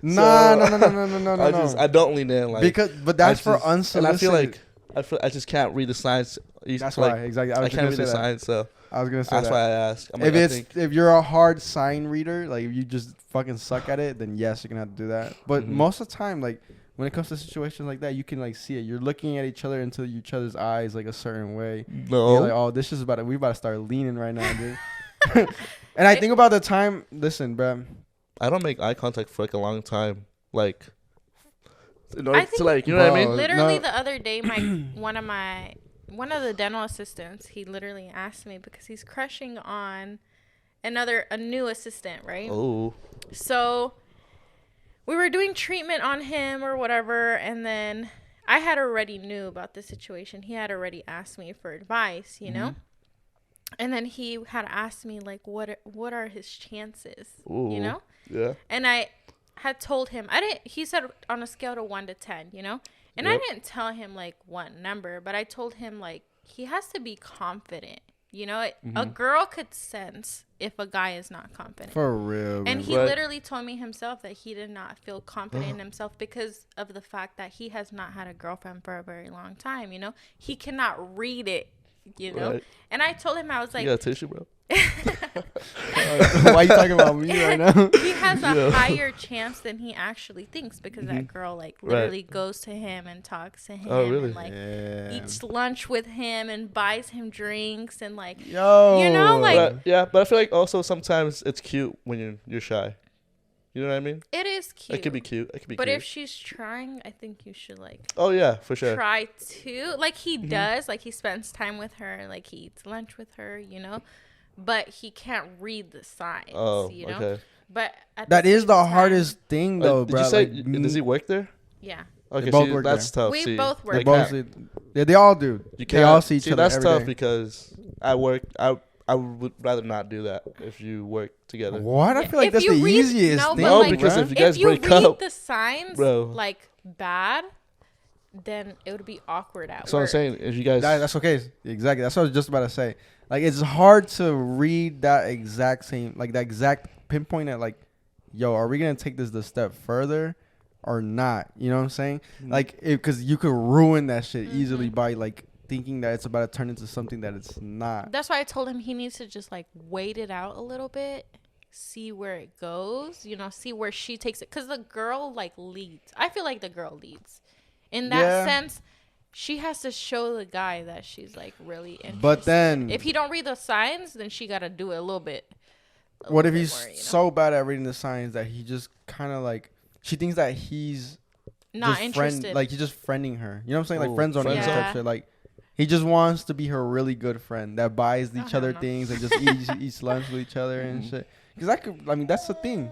Nah, So, no. I don't lean in like But that's I for just- unsolicited. And I feel like I just can't read the signs. That's like, why exactly. I I was just can't gonna read say the that. signs, so I was gonna say that's that. why I ask. I'm If like, I it's think, if you're a hard sign reader, like if you just fucking suck at it, then yes, you're gonna have to do that. But Mhm. most of the time, like when it comes to situations like that, you can like see it. You're looking at each other into each other's eyes like a certain way. no, You're like, oh, this is about to, we about to start leaning right now, dude. And I think about the time. Listen, bro. I don't make eye contact for like a long time. Like, in I order think- to like, you know what I mean? Bro, Literally no. the other day, one of the dental assistants, he literally asked me because he's crushing on a new assistant, right? Oh, So we were doing treatment on him or whatever, and then I had already knew about the situation. He had already asked me for advice, you know? And then he had asked me like what are his chances, Ooh. you know? yeah. And I had told him, he said on a scale of 1 to 10, you know? And I Yep. didn't tell him like what number, but I told him like he has to be confident. You know, a girl could sense if a guy is not confident. For real, And man. he Right. literally told me himself that he did not feel confident in himself because of the fact that he has not had a girlfriend for a very long time, you know? He cannot read it, you know? Right. And I told him, I was like, You got a tissue, bro? Why you talking about me right now? he has a Yeah. higher chance than he actually thinks because that girl, like, Right. literally goes to him and talks to him Oh, really? and, like, Yeah. eats lunch with him and buys him drinks and, like, Yo. You know, like- But, yeah, but I feel like also sometimes it's cute when you're shy. You know what I mean? it is cute. It could be cute. It could be But cute. if she's trying, I think you should, like, Oh yeah, for sure. try to, like he does, like he spends time with her, like he eats lunch with her, you know, but he can't read the signs. Oh, you know. okay. But at That is same the time- hardest thing, though, Did bro. you say? Like, Does he work there? Yeah. Okay, both see, work that's tough. We see, both work They Like, both there. see, they all do. you They all can't- see each other That's every tough day. because I work. I would rather not do that if you work together. What? I Yeah, feel like if that's you the read- easiest no, but thing. No, like, because bruh. if you guys If you break read up, the signs bro. like bad, then it would be awkward at that's what I'm work. saying. If you guys, That's okay. Exactly. That's what I was just about to say. Like, it's hard to read that exact same, like that exact pinpoint at like, yo, are we gonna take this the step further or not? You know what I'm saying? Mhm. Like, because you could ruin that shit Mm-hmm. easily by like thinking that it's about to turn into something that it's not. That's why I told him he needs to just like wait it out a little bit, see where it goes, you know, see where she takes it. Because the girl like leads. I feel like the girl leads. In that Yeah. sense, she has to show the guy that she's like really interested. But then, if he don't read the signs, then she got to do it a little bit. what if bit he's more, you know? so bad at reading the signs that he just kind of like, she thinks that he's Not just interested? like he's just friending her. You know what I'm saying? Like Ooh, friend zoning and friend stuff zone. shit. Like he just wants to be her really good friend that buys Oh, each hell other no. things and just eats lunch with each other and shit. Because that could, I mean, that's the thing.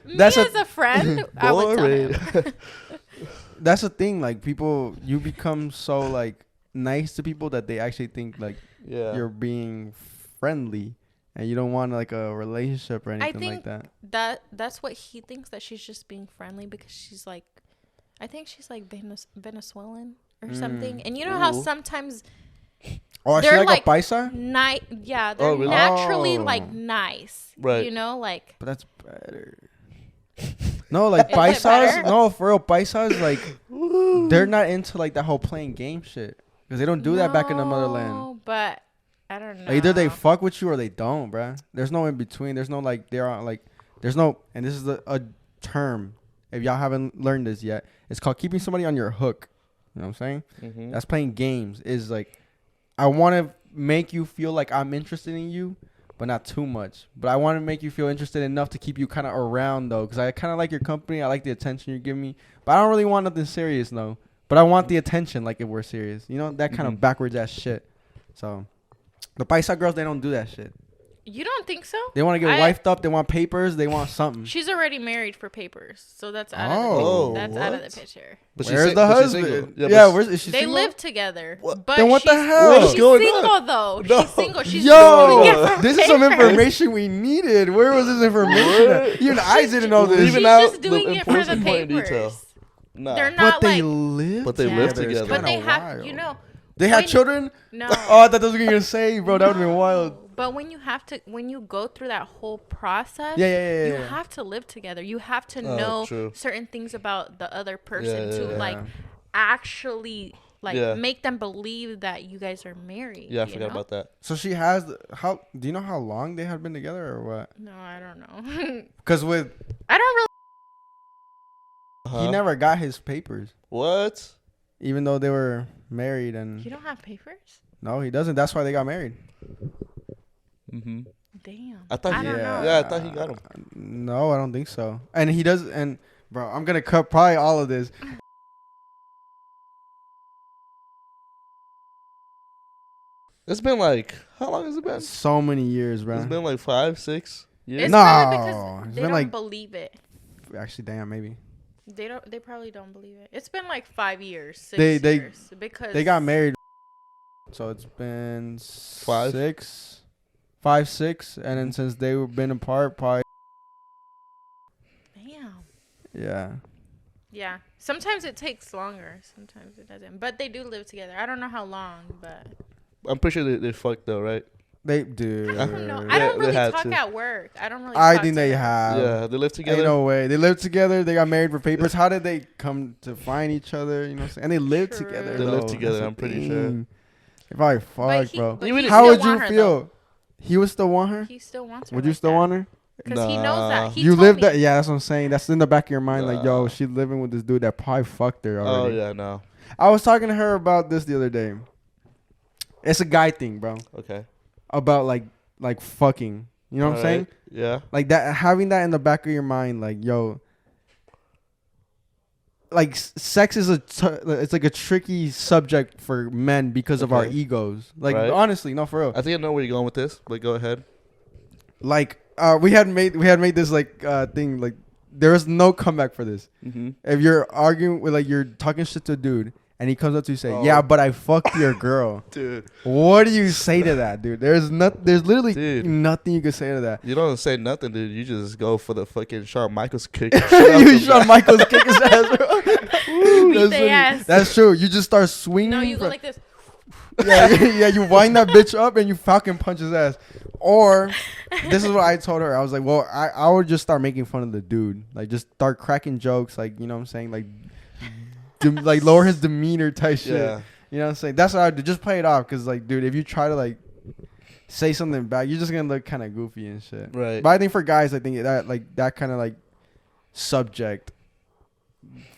Me That's as a friend, I would tell him. boring. That's the thing. Like people, you become so like nice to people that they actually think like Yeah. you're being friendly, and you don't want like a relationship or anything like think that. That's what he thinks, that she's just being friendly because she's like, I think she's like Venezuelan or something. And you know how Ooh. sometimes Oh, is she they're like a like paisa? they're Oh, really? naturally Oh. like nice, Right. You know, like But that's better. No, like Is it paisas. better? No, for real, paisas like they're not into like that whole playing game shit because they don't do that back in the motherland. No, but I don't know. Like, either they fuck with you or they don't, bruh. There's no in between. There's no like they're on like there's no, and this is a term. If y'all haven't learned this yet, it's called keeping somebody on your hook. You know what I'm saying? Mhm. That's playing games. Is like I want to make you feel like I'm interested in you, but not too much. But I want to make you feel interested enough to keep you kind of around though, because I kind of like your company. I like the attention you give me, but I don't really want nothing serious no. But I want the attention like if we're serious. You know that kind of Mhm. backwards ass shit. So the paisa girls, they don't do that shit. You don't think so? They want to get wifed up. They want papers. They want something. She's already married for papers, so that's out Oh. of the, that's out of the What? picture. But she's Where's sing- the but she's single. husband? Yeah, Yeah, but where's is she They single? live together, What? but Then what the she's- hell? but What's she's going single on? though. No. She's single. She's doing it Yo, for this is some papers. information we needed. Where was this information? What? Even I didn't know this. She's Leaving out just the doing it for the important point in detail. papers. Nah. They're But not they like, live. But they together. live It's together. but kinda they have, wild. you know, They had when- children. no. Oh, I thought that was what you were gonna say, bro. That would have been wild. But when you go through that whole process, Yeah. you have to live together. You have to Oh, know true. certain things about the other person Yeah, to yeah, like actually like Yeah. make them believe that you guys are married. Yeah, I you forgot know? about that. So she has how? Do you know how long they had been together or what? No, I don't know. Because with I don't really. Uh-huh. he never got his papers, What? even though they were married. And You don't have papers? no, he doesn't. That's why they got married. Mm-hmm. Damn. I thought I he. don't know. Yeah, I thought he got him. No, I don't think so. And he does. And bro, I'm gonna cut probably all of this. It's been like how long has it been? So many years, bro. It's been like 5, 6 years. It's No, probably because it's they been don't like- believe it. Actually, damn, maybe They don't. They probably don't believe it. It's been like 5 years, 6 They- years, because they got married. So it's been 5? 5, 6, and then since they were been apart, probably Damn. yeah. Yeah. Sometimes it takes longer. Sometimes it doesn't. But they do live together. I don't know how long, but I'm pretty sure they fucked though, right? They do. I don't know. Yeah, I don't they really had talk to. at work. I don't really. I talk think to they them. have. Yeah, they live together. Ain't no way. They lived together. They got married for papers. How did they come to find each other? You know what I'm saying? And they lived True. together. They lived though. together, That's the I'm pretty sure. thing. They probably fucked, he- bro. but Even he if- How still would you want her, feel? though. He would still want her? He still wants her. Would you like still that. want her? Because he knows that. He You told lived me. that? Yeah, that's what I'm saying. That's in the back of your mind. Like, yo, Nah. she living with this dude that probably fucked her Oh already. yeah, no. I was talking to her about this the other day. It's a guy thing, bro. Okay. About like fucking. You know what I'm saying? Alright, Yeah. Like that, having that in the back of your mind, like, yo, like sex is it's like a tricky subject for men because of our Okay. egos. Like Right. honestly, no, for real. I think I know where you're going with this, but go ahead. Like we had made this like thing like there is no comeback for this. Mm-hmm. If you're arguing with like you're talking shit to a dude and he comes up to you and say, Oh. "Yeah, but I fucked your girl." Dude, What do you say to that, dude? There's literally Dude. nothing you can say to that. you don't say nothing, dude. You just go for the fucking Shawn Michaels kick. You Shawn Michaels kick his ass, bro. Beat their ass. That's true. You just start swinging. No, you go from- like this. yeah, you wind that bitch up and you falcon punch his ass. Or this is what I told her. I was like, well, I would just start making fun of the dude. Like just start cracking jokes, like, you know what I'm saying? Like like lower his demeanor type shit. Yeah. You know what I'm saying? That's what I would do. Just play it off. Cause like, dude, if you try to like say something back, you're just gonna look kind of goofy and shit. Right. But I think for guys, I think that like that kind of like subject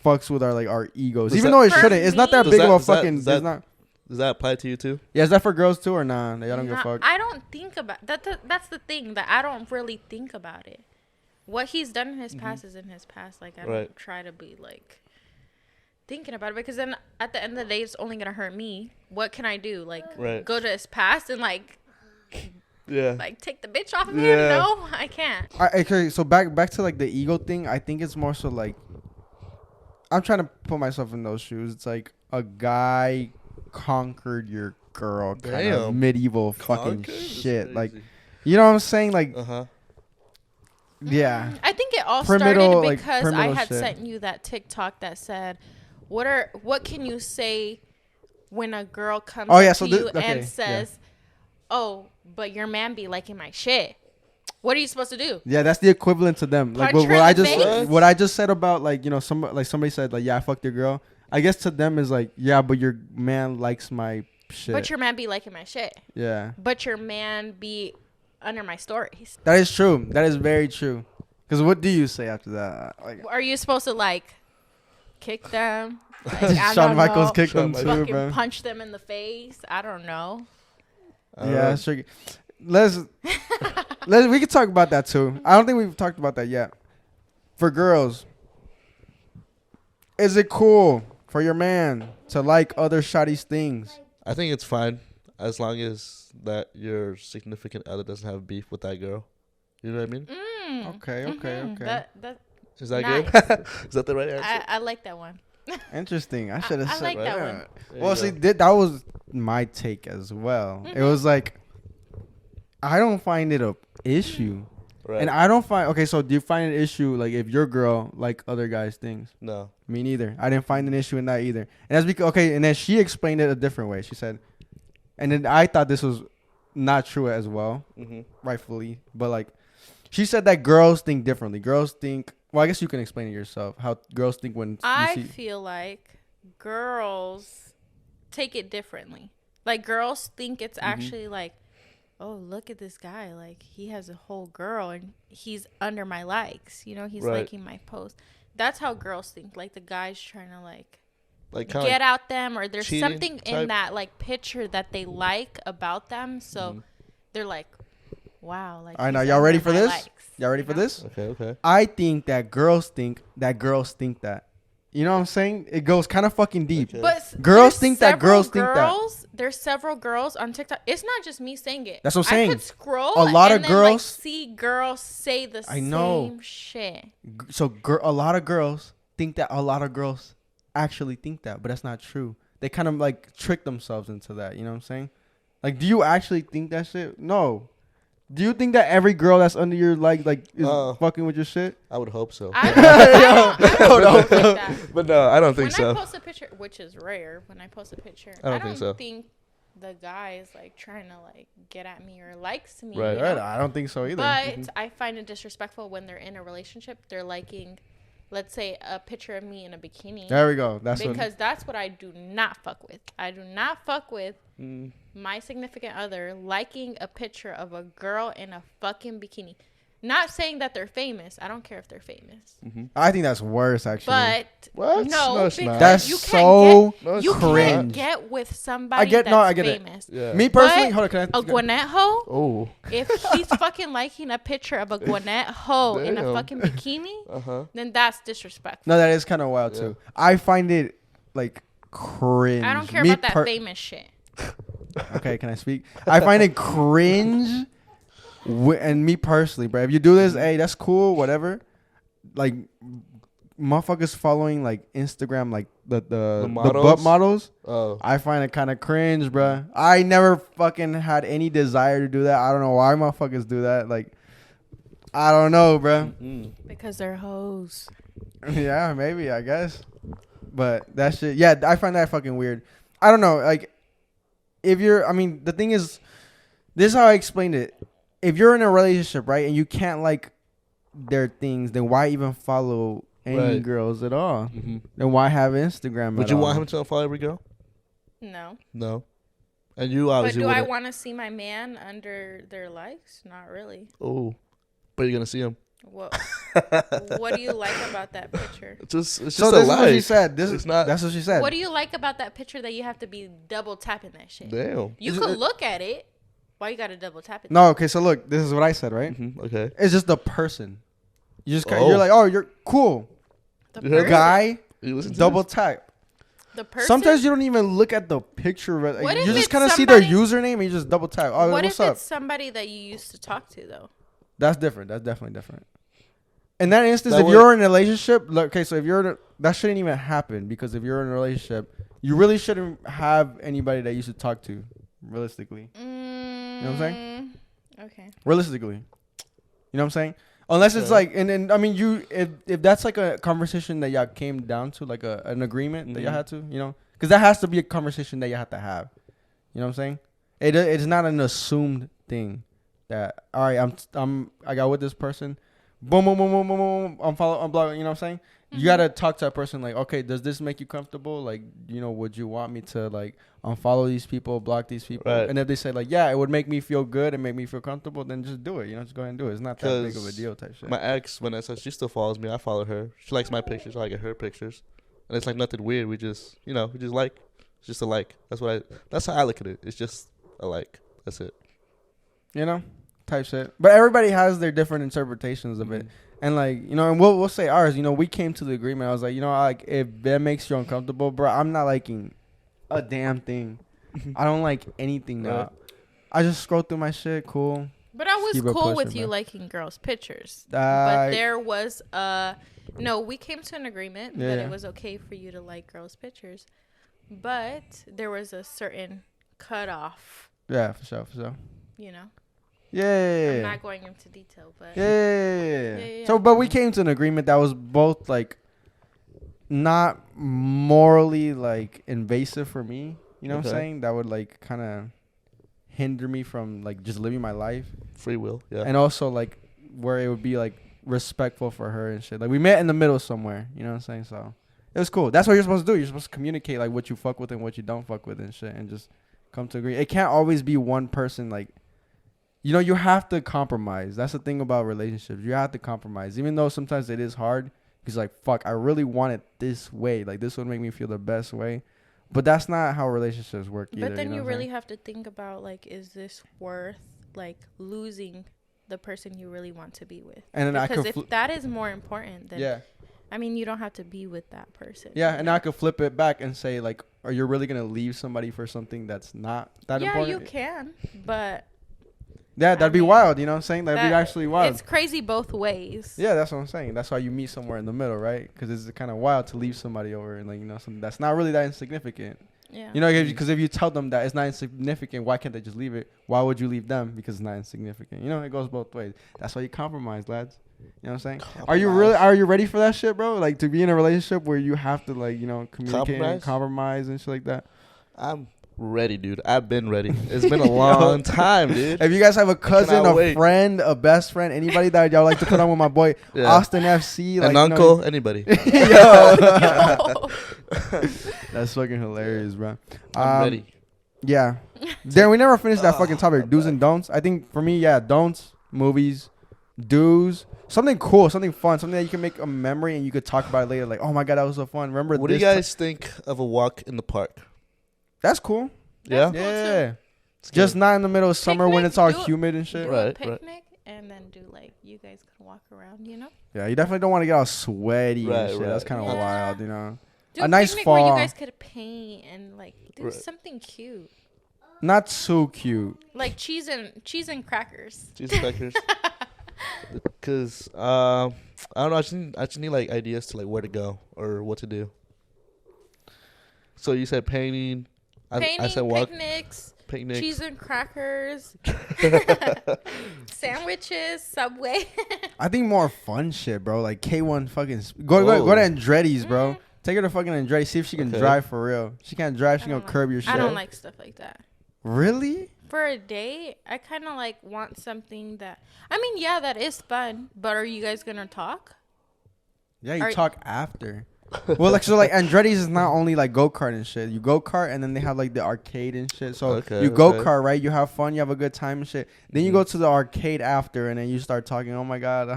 fucks with our like our egos. Does Even that- though it For shouldn't. It's not that me- big Does of a that- does that- fucking. does that- It's not. Does that apply to you too? Yeah, is that for girls too or nah? They don't give a Nah, fuck. I don't think about that. That's the thing that I don't really think about it. What he's done in his past is in his past. Like I don't Right. try to be like thinking about it because then at the end of the day, it's only gonna hurt me. What can I do? Like Right. go to his past and like Yeah. take the bitch off of him? Yeah. No, I can't. Okay, so back to like the ego thing. I think it's more so like I'm trying to put myself in those shoes. It's like a guy conquered your girl, kind of Damn. medieval fucking Conquered? That's shit. Like, crazy. you know what I'm saying? Like, Uh-huh. yeah. I think it all Pyramidal, started like, because I pyramidal had shit. sent you that TikTok that said, "What can you say when a girl comes Oh, yeah, up so to this- you okay, and yeah. says, "Oh, but your man be liking my shit." What are you supposed to do? Yeah, that's the equivalent to them. Like Punch what, her in I the just face? what I just said about like, you know, somebody said like, yeah, I fucked your girl. I guess to them is like, yeah, but your man likes my shit. But your man be liking my shit. Yeah. But your man be under my stories. That is true. That is very true. Cuz what do you say after that? Like Are you supposed to like kick them? Like, I Shawn don't Michaels know, kicked Shawn him Michaels. too, fucking bro. punch them in the face? I don't know. Yeah, it's tricky. Let's we can talk about that too. I don't think we've talked about that yet. For girls, is it cool for your man to like other shawty's things? I think it's fine as long as that your significant other doesn't have beef with that girl. You know what I mean? Okay, okay, Mhm. okay. That Is that Nice. good? Is that the right answer? I like that one. Interesting. I should have I said like that that. one. There Well, you see, go. that was my take as well. It was like, I don't find it a issue, Right. and I don't find. Okay, so do you find an issue like if your girl like other guys' things? No. Me neither. I didn't find an issue in that either. And that's because okay. And then she explained it a different way. She said, and then I thought this was not true as well, Mm-hmm. rightfully. But like, she said that girls think differently. Girls think. Well, I guess you can explain it yourself. How girls think when I you see. feel like girls take it differently. Like girls think it's actually like, oh, look at this guy. Like he has a whole girl and he's under my likes. You know, he's Right. liking my post. That's how girls think. Like the guy's trying to like Like kind get of out them, or there's cheating something type? in that like picture that they like about them. So they're like, wow. Like All right, now he's y'all ready under for my this? likes, Y'all ready you for know? this? Okay. I think that girls think that. You know what I'm saying? It goes kind of fucking deep. Okay. But Girls there's think that several girls think that. girls- There's several girls on TikTok. It's not just me saying it. That's what I'm I saying. could scroll A lot and of then, like, girls- see girls say the I know. same shit. So a lot of girls think that a lot of girls actually think that, but that's not true. They kind of like trick themselves into that. You know what I'm saying? Like, do you actually think that shit? No. Do you think that every girl that's under your like is fucking with your shit? I would hope so. I don't think that. But no, I don't think When so. I post a picture, which is rare, when I post a picture, I don't think so. think the guy is like trying to like get at me or likes me. Right. you know? I don't think so either. But I find it disrespectful when they're in a relationship. They're liking, let's say, a picture of me in a bikini. There we go. That's Because that's what I do not fuck with. I do not fuck with Mm. my significant other liking a picture of a girl in a fucking bikini. Not saying that they're famous. I don't care if they're famous. I think that's worse, actually. But What? no, No, it's because not. That's you so can't No, get, it's you not. can't cringe. get with somebody I that's get it. famous. Yeah. Me personally, But hold on, a Gwinnett hoe, Oh. if he's fucking liking a picture of a Gwinnett hoe in a Damn. fucking bikini, Uh-huh. then that's disrespectful. No, that is kind of wild Yeah. too. I find it like cringe. I don't care Me about that per- famous shit. Okay, can I speak? I find it cringe. And me personally, bro, if you do this, hey, that's cool, whatever. Like, motherfuckers following like Instagram, like the butt models? models. Oh. I find it kind of cringe, bro. I never fucking had any desire to do that. I don't know why motherfuckers do that. Like, I don't know, bro. Mm. Because they're hoes. Yeah, maybe, I guess. But that shit, yeah, I find that fucking weird. I don't know, like, if you're, I mean, the thing is, this is how I explained it. If you're in a relationship, right, and you can't like their things, then why even follow any Right. girls at all? Mm-hmm. Then why have Instagram Would at you all? want him to unfollow every girl? No. No. And you But obviously do I wouldn't. want to see my man under their likes? Not really. Oh. But you're gonna see him. What What do you like about that picture? It's just So a this is like. what she said. It's not. That's what she said. What do you like about that picture that you have to be double tapping that shit? Damn. You Is could it- look at it. Why you gotta double tap it? No, okay, so look, this is what I said, right? Mm-hmm. Okay. It's just the person. You just Oh. you're like, oh, you're cool. The You heard person. Guy, You listen to double this? tap. The person. Sometimes you don't even look at the picture. Like, What you if just it's kind of see their somebody- username and you just double tap. Oh, what what's if up? it's somebody that you used to talk to though? That's different. That's definitely different. In that instance, That if would- you're in a relationship, look, okay, so if you're in a, that shouldn't even happen because if you're in a relationship, you really shouldn't have anybody that you should talk to, realistically. You know what I'm saying? Okay. Realistically, you know what I'm saying? Unless it's Okay. like, and I mean, you if that's like a conversation that y'all came down to, like an agreement that y'all Mhm. had to, you know, because that has to be a conversation that you have to have. You know what I'm saying? It's not an assumed thing that all right, I got with this person, boom, boom, boom, boom, boom, boom, I'm blocking. You know what I'm saying? You gotta talk to a person like, okay, does this make you comfortable? Like, you know, would you want me to like unfollow these people, block these people? Right. And if they say like, yeah, it would make me feel good and make me feel comfortable, then just do it. You know, just go ahead and do it. It's not that big of a 'Cause deal type shit. My ex, Vanessa, she still follows me. I follow her. She likes my pictures. I like her pictures. And it's like nothing weird. We just like. It's just a like. That's how I look at it. It's just a like. That's it. You know, type shit. But everybody has their different interpretations of it. Mhm. And like, you know, and we'll say ours. You know, we came to the agreement. I was like, you know, like if that makes you uncomfortable, bro, I'm not liking a damn thing. I don't like anything now. Right. I just scroll through my shit. Cool. But I was Keep it cool with pushing, you man. liking girls' pictures. But I there was no, we came to an agreement Yeah, that yeah. it was okay for you to like girls' pictures. But there was a certain cutoff, yeah, for sure. you know. Yeah. I'm not going into detail, but Yeah. yeah. So, but we came to an agreement that was both like not morally like invasive for me. You know what I'm Okay. saying? That would like kind of hinder me from like just living my life, Free will. Yeah. and also like where it would be like respectful for her and shit. Like we met in the middle somewhere. You know what I'm saying? So it was cool. That's what you're supposed to do. You're supposed to communicate like what you fuck with and what you don't fuck with and shit, and just come to agree. It can't always be one person like. You know, you have to compromise. That's the thing about relationships. You have to compromise. Even though sometimes it is hard. Because, like, fuck, I really want it this way. Like, this would make me feel the best way. But that's not how relationships work either. but then know you what I'm really saying? have to think about like, is this worth like losing the person you really want to be with? And then I Because could... if that is more important, then yeah. I mean, you don't have to be with that person. Yeah, you and know? I could flip it back and say, like, are you really going to leave somebody for something that's not that yeah, important? you can, but Yeah, that'd be mean, wild. You know what I'm saying? That'd be that- actually wild. it's crazy both ways. Yeah, that's what I'm saying. That's why you meet somewhere in the middle, right? Because it's kind of wild to leave somebody over and, like, you know, something that's not really that insignificant. Yeah. You know, because if you tell them that it's not insignificant, why can't they just leave it? Why would you leave them because it's not insignificant? You know, it goes both ways. That's why you compromise, lads. You know what I'm saying? Are you ready for that shit, bro? Like to be in a relationship where you have to like, you know, communicate and compromise and shit like that. I'm ready, dude. I've been ready. It's been a long time, dude. If you guys have a cousin, cannot a wait. friend, a best friend, anybody that y'all like to put on with my boy Yeah. Austin FC, like An you uncle, know, anybody. yo. That's fucking hilarious, bro. I'm ready. Yeah. Then we never finished that fucking topic. Do's and don'ts. I think for me, yeah, don'ts, movies, do's, something cool, something fun, something that you can make a memory and you could talk about it later. Like, oh my god, that was so fun. Remember What do you this guys think of a walk in the park? That's cool. Yeah? That's cool, Yeah. It's Just good. not in the middle of summer when Picnic, it's all do- humid and shit. Do Right, a right. picnic and then do like you guys can walk around, you know? Yeah, you definitely don't want to get all sweaty Right, and shit. right. That's kind of Yeah. wild, you know. Do A nice picnic where fall. you guys could paint and like do Right. something cute. Not too cute. Like cheese and crackers. Cheese crackers. Because I don't know. I just need like ideas to like where to go or what to do. So you said painting. Painting, I said walk, picnics, picnic. cheese and crackers, sandwiches, Subway. I think more fun shit, bro. Like K1 fucking go to Andretti's, bro. Take her to fucking Andretti. See if she can Okay. drive for real. She can't drive. She I gonna don't like- curb your shit. I don't like stuff like that. Really? For a date, I kind of like want something that. I mean, yeah, that is fun. But are you guys gonna talk? Yeah, you Are- talk after. Well, like Andretti's is not only like go kart and shit. You go kart and then they have like the arcade and shit. So Okay, you go okay. kart, right? You have fun, you have a good time and shit. Then you Mhm. go to the arcade after, and then you start talking. Oh my god,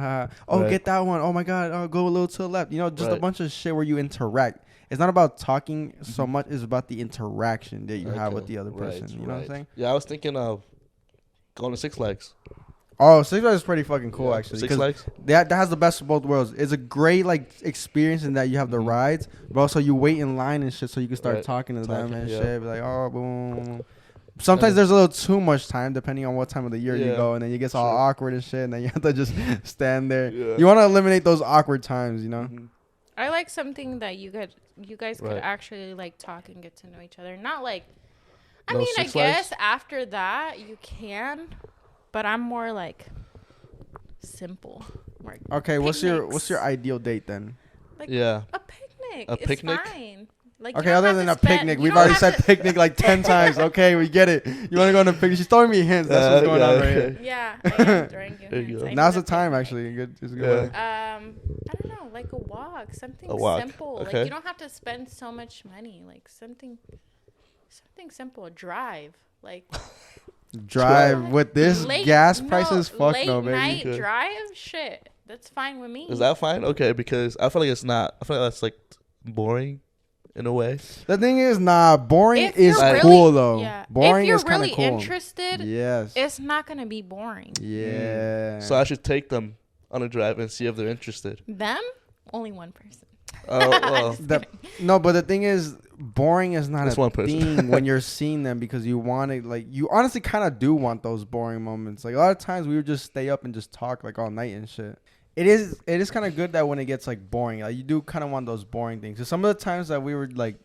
oh Right. get that one. Oh my god, oh go a little to the left. You know, just a Right. bunch of shit where you interact. It's not about talking so much. It's about the interaction that you have with Okay, the other person. right, You know what I'm right. saying? Yeah, I was thinking of going to Six Flags. Oh, Six Flags is pretty fucking cool Yeah, actually. Six 'cause Flags. that has the best of both worlds. It's a great like experience in that you have the Mhm. rides, but also you wait in line and shit so you can start Right. talking to them Talking, and yeah. shit. Be like, oh, boom. Sometimes then- there's a little too much time depending on what time of the year you Yeah, go, and then you get all sure. awkward and shit, and then you have to just stand there. Yeah. You want to eliminate those awkward times, you know? Mhm. I like something that you guys could Right. actually like talk and get to know each other. Not like. I No mean, I Six Flags? guess after that you can, but I'm more like simple. More Okay, what's your picnics. ideal date then? Like Yeah. a picnic? A It's picnic? fine. Like, you Okay, don't other have than to a spend- picnic, you we've don't already have said to- picnic like 10 times. Okay, we get it. You want to go on a picnic? She's throwing me hints. That's what's going on right here. Yeah, I am throwing you There you hints. go. I Now's need the a time, picnic. actually. Good, it's a good Yeah. way. I don't know, like a walk, something A walk, simple. okay. Like you don't have to spend so much money. Like something simple. Drive, like Drive with this late- gas prices. Fuck late no, baby. night Okay. drive. Shit, that's fine with me. Is that fine? Okay, because I feel like it's not. I feel like that's like boring, in a way. The thing is, nah, boring If is you're really- cool though. Yeah. Boring if you're is kind of really cool. interested, Yes. it's not gonna be boring. Yeah. So I should take them on a drive and see if they're interested. Them, only one person. Oh, well. No, but the thing is, boring is not It's a one person. thing when you're seeing them because you want to, like, you honestly kind of do want those boring moments. Like, a lot of times we would just stay up and just talk, like, all night and shit. It is kind of good that when it gets, like, boring, like, you do kind of want those boring things. So some of the times that we were, like,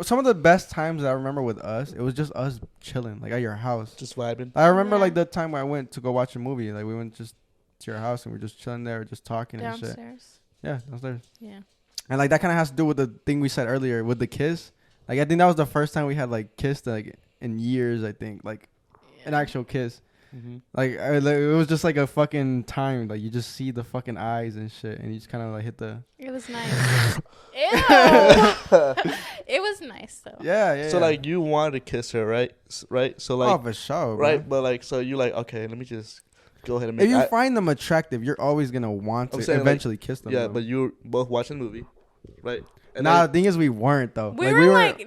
some of the best times that I remember with us, it was just us chilling, like, at your house. Just vibing. I remember, Yeah. like, the time where I went to go watch a movie. Like, we went just to your house and we were just chilling there, just talking and shit. Downstairs. Yeah, downstairs. Yeah. And like that kind of has to do with the thing we said earlier with the kiss. Like I think that was the first time we had like kissed like in years. I think like an actual kiss. Mm-hmm. Like it was just like a fucking time. Like you just see the fucking eyes and shit, and you just kind of like hit the. It was nice. Ew. It was nice though. Yeah. So like you wanted to kiss her, right? Right. So like oh, for sure. right, Bro. but like so you like okay, let me just go ahead and make. If you find them attractive, you're always gonna want I'm to saying, like, eventually kiss them. yeah, though. but you were both watching the movie, right? And nah, then- the thing is, we weren't though. We were like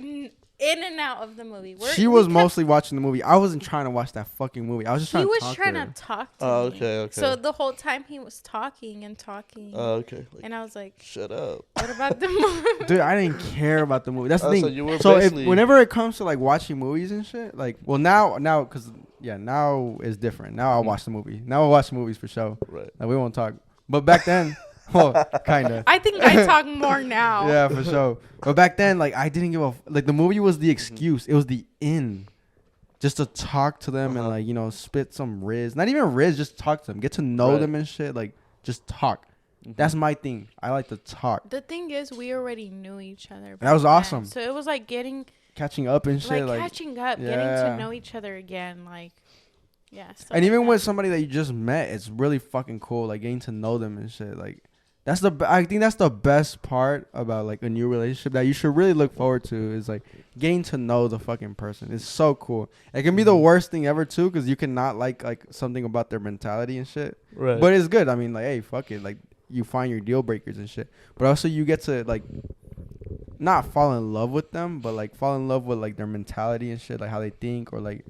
in and out of the movie. she was mostly watching the movie. I wasn't trying to watch that fucking movie. I was just He trying was to talk trying to to her. talk to Oh, me. okay. So the whole time he was talking and talking, Oh, okay. Like, and I was like, shut up. "What about the movie?" Dude, I didn't care about the movie. That's the Oh, thing. so you were So if basically- whenever it comes to like watching movies and shit, like now because now is different. Now I'll Mhm. watch the movie. Now I'll watch movies for sure. Right. Like we won't talk. But back then, well, kinda. I think I talk more now. Yeah, for sure. But back then, like I didn't give a like the movie was the excuse. It was the in, just to talk to them and Uh-huh. like spit some riz. Not even riz, just talk to them, get to know Right. them and shit. Like just talk. Mhm. That's my thing. I like to talk, The thing is, we already knew each other. that was back then. awesome. So it was like getting, catching up and shit. like Like catching up, getting yeah. to know each other again. Like, yeah. stuff and like even that. with somebody that you just met, it's really fucking cool. Like getting to know them and shit. Like I think that's the best part about like a new relationship that you should really look forward to is like getting to know the fucking person. It's so cool. It can be the worst thing ever too, because you cannot like something about their mentality and shit. Right. But it's good. I mean, like, hey, fuck it. Like, you find your deal breakers and shit. But also, you get to like not fall in love with them, but like fall in love with like their mentality and shit, like how they think or like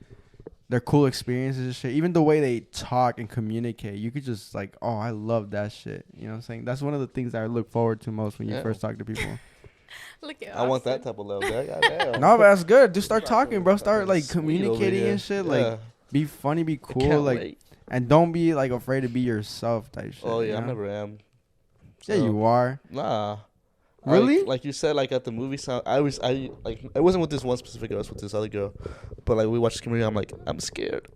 their cool experiences and shit. Even the way they talk and communicate, you could just like, oh, I love that shit. You know what I'm saying? That's one of the things that I look forward to most when you first talk to people. Look at I want that Austin. type of love. Goddamn. No, but that's good. Just start talking, bro. Start like Sweet over communicating here. and shit. Yeah. Like, be funny, be I cool, can't like, wait. and don't be like afraid to be yourself type shit. Oh yeah, you I know? never am. Yeah, So, you are. Nah. Really? Like you said, like at the movie sound, I like it wasn't with this one specific girl, it was with this other girl, but like we watched the movie, I'm like, I'm scared.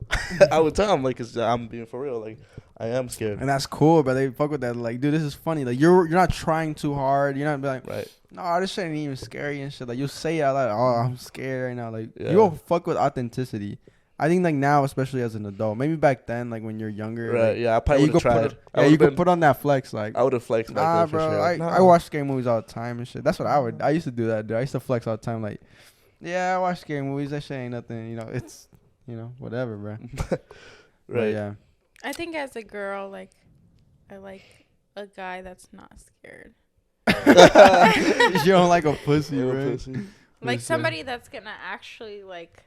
I would tell him like, 'cause I'm being for real, like I am scared. And that's cool, but they fuck with that. Like, dude, this is funny. Like, you're not trying too hard. You're not be like, Right. no, this shit ain't even scary and shit. Like, you'll say it out loud. Oh, I'm scared right now. Like, Yeah. you'll fuck with authenticity. I think like now, especially as an adult, maybe back then, like when you're younger, Right. like, Yeah. I probably you would have could tried. put, yeah, you could put on that flex. Like, I would have flexed back nah, then for bro. sure. I watch scary movies all the time and shit. That's what I would. I used to do that, dude. I used to flex all the time. Like, yeah, I watch scary movies. That shit ain't nothing. You know, it's, you know, whatever, bro. But Right. yeah. I think as a girl, like, I like a guy that's not scared. You don't like a pussy, Little right? pussy. Like Listen. somebody that's gonna actually like,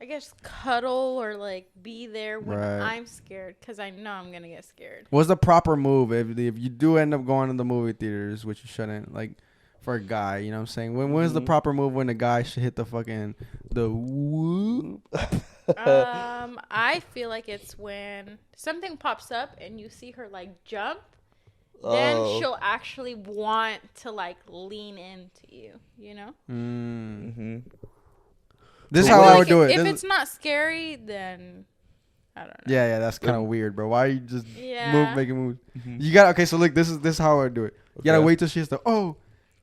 I guess, cuddle or like be there when Right. I'm scared, because I know I'm gonna get scared. What's the proper move if you do end up going to the movie theaters, which you shouldn't, like for a guy, you know what I'm saying? When's the Mhm. proper move when a guy should hit the fucking the whoop? I feel like it's when something pops up and you see her like jump, Oh. then she'll actually want to like lean into you, you know? Mm. Mhm. This is So how what- I Like, would do it. If This it's not scary, then I don't know. yeah, that's kind of weird, bro. Why you just Yeah. making moves? Mhm. You got okay. So look, this is how I would do it. You gotta Okay. wait till she's the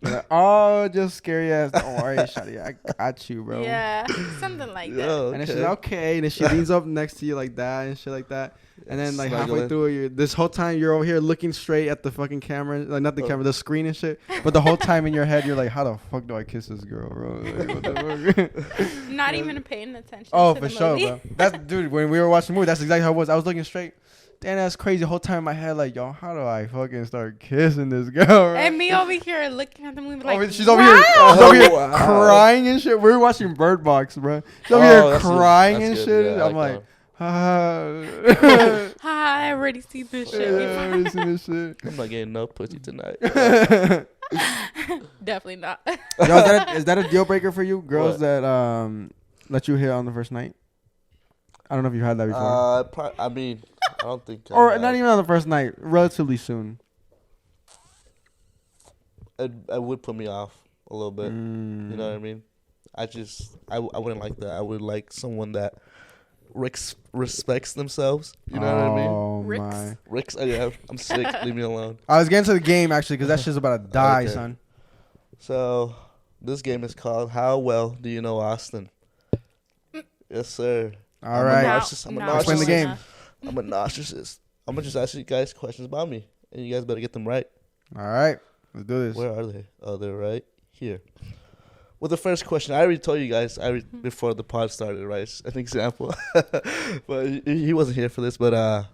you're like, oh, just scary ass. Don't worry, shawty, I got you, bro. Yeah, something like Yeah, that. And then she's like, okay. And then she leans up next to you like that and shit like that. And then like halfway Snuggling. through it, this whole time you're over here looking straight at the fucking camera, like not the Oh. camera, the screen and shit. But the whole time in your head, you're like, how the fuck do I kiss this girl, bro? Like, what the fuck? Not even paying attention. Oh, to for the sure, movie. bro. That's dude. When we were watching the movie, that's exactly how it was. I was looking straight. Damn, that's crazy. The whole time in my head, like, yo, how do I fucking start kissing this girl? Bro? And me over here looking at the movie like, She's over here, wow. she's over here Wow. crying and shit. We were watching Bird Box, bro. She's over Oh, here that's good. crying That's and good. shit. Yeah, I I'm like, that I already seen this shit yeah, I before. already seen this shit. one. I'm not getting no pussy tonight. Definitely not. Yo, is that a deal breaker for you? Girls What? that let you hit on the first night? I don't know if you had that before. I mean, I don't think. I Or have. not even on the first night, relatively soon. It would put me off a little bit. Mm. You know what I mean? I wouldn't like that. I would like someone that respects themselves. You know what I mean? Oh Ricks. my! Ricks, yeah, I'm sick. Leave me alone. I was getting to the game actually because that shit's about to die, Okay. son. So this game is called How Well Do You Know Austin? Yes, sir. All I'm a right. narcissist. I'm a Not Explain the narcissist. game. enough. I'm a narcissist. I'm gonna just ask you guys questions about me, and you guys better get them right. All right. Let's do this. Where are they? Oh, they're right here. Well, the first question I already told you guys before the pod started, right? It's an example, but he wasn't here for this. But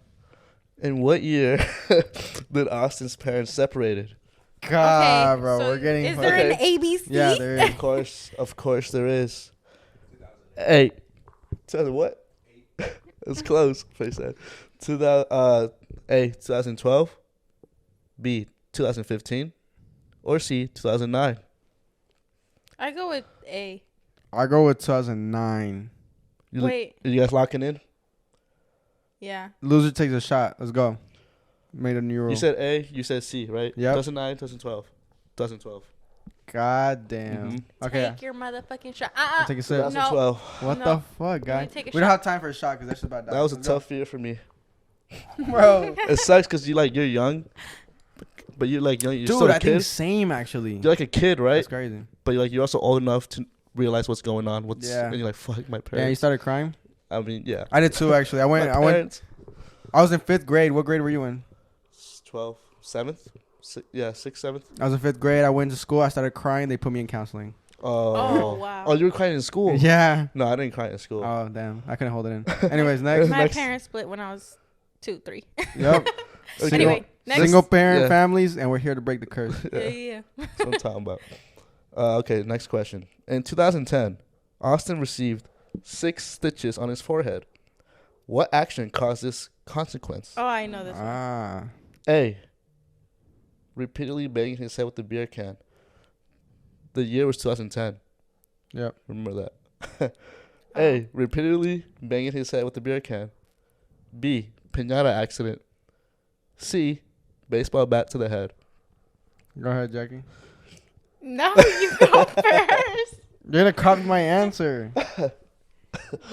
in what year did Austin's parents separated? God, Okay, bro, so we're getting. Is there an Okay. ABC? Yeah, there is. Of course, there is. 2000 what? It's close. Face that. 2012, B 2015, or C 2009. I go with A. I go with 2009. Wait. Are you guys locking in? Yeah. Loser takes a shot. Let's go. Made a new rule. You said A, you said C, right? Yep. 2009, 2012. 2012. God damn. Mhm. Okay. Take your motherfucking shot. I'll take a sip. No. 2012. What No. the fuck, guy? me take a We don't shot. have time for a shot because that's about to die. That was a Let's go. tough year for me. Bro. It sucks because you're young, but you're like young. You're Dude, still a I kid. think same actually. You're like a kid, right? That's crazy. But you're also old enough to realize what's going on. Yeah. And you're like, fuck my Yeah, you parents. started crying. I mean, yeah. I did too actually. I My went. parents. I was in 5th grade. What grade were you in? 12. 7th. Yeah, 6th, 7th. I was in 5th grade. I went to school. I started crying. They put me in counseling. Oh, wow. Oh, you were crying in school? Yeah. No, I didn't cry in school. Oh, damn. I couldn't hold it in. Anyways, next. My Next. parents split when I was 2, 3. Yep. Okay. Anyway, next. Single parent Yeah. families, and we're here to break the curse. Yeah. That's what I'm talking about. Okay, next question. In 2010, Austin received 6 stitches on his forehead. What action caused this consequence? Oh, I know this one. Ah. A. Repeatedly banging his head with the beer can. The year was 2010. Yep. Remember that. A. Repeatedly banging his head with the beer can. B. Piñata accident. C. Baseball bat to the head. Go ahead, Jackie. No, you go first. You're gonna copy my answer.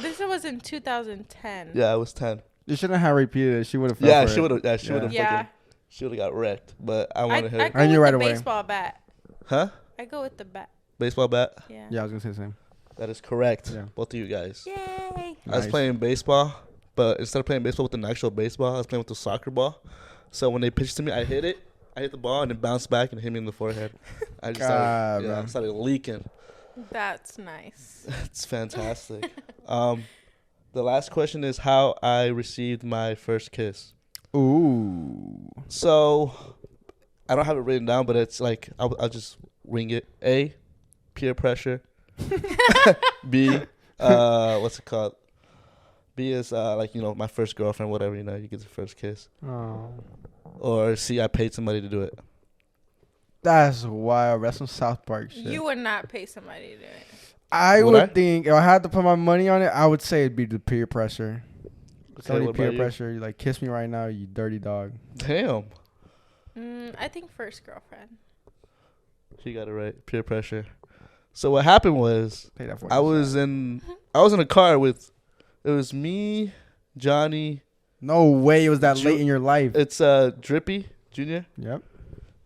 This was in 2010. Yeah, I was 10. You shouldn't have repeated it. She would have. Yeah, she would have. Yeah, she Yeah. would have. Yeah. She would have got wrecked. But I I wanted her. go I knew with right the away. baseball bat. Huh? I go with the bat. Baseball bat. Yeah. Yeah, I was gonna say the same. That is correct. Yeah. Both of you guys. Yay. I was Nice. playing baseball, but instead of playing baseball with an actual baseball, I was playing with the soccer ball. So when they pitched to me, I hit it. I hit the ball and it bounced back and hit me in the forehead. I just God, started, bro. I started leaking. That's nice. It's fantastic. The last question is how I received my first kiss. Ooh. So I don't have it written down, but it's like I'll just wing it. A, peer pressure. B, what's it called? B is like my first girlfriend, whatever. You get the first kiss. Oh. Or C, I paid somebody to do it. That's wild. That's some South Park shit. You would not pay somebody to do it. I Would would I? think if I had to put my money on it, I would say it'd be the peer pressure. Somebody what peer about you? pressure. You like kiss me right now, you dirty dog. Damn, I think first girlfriend. she got it right. Peer pressure. So what happened was Pay that for I was in a car with it was me, Johnny. No way it was that Ju- late in your life. It's Drippy Jr. Yep.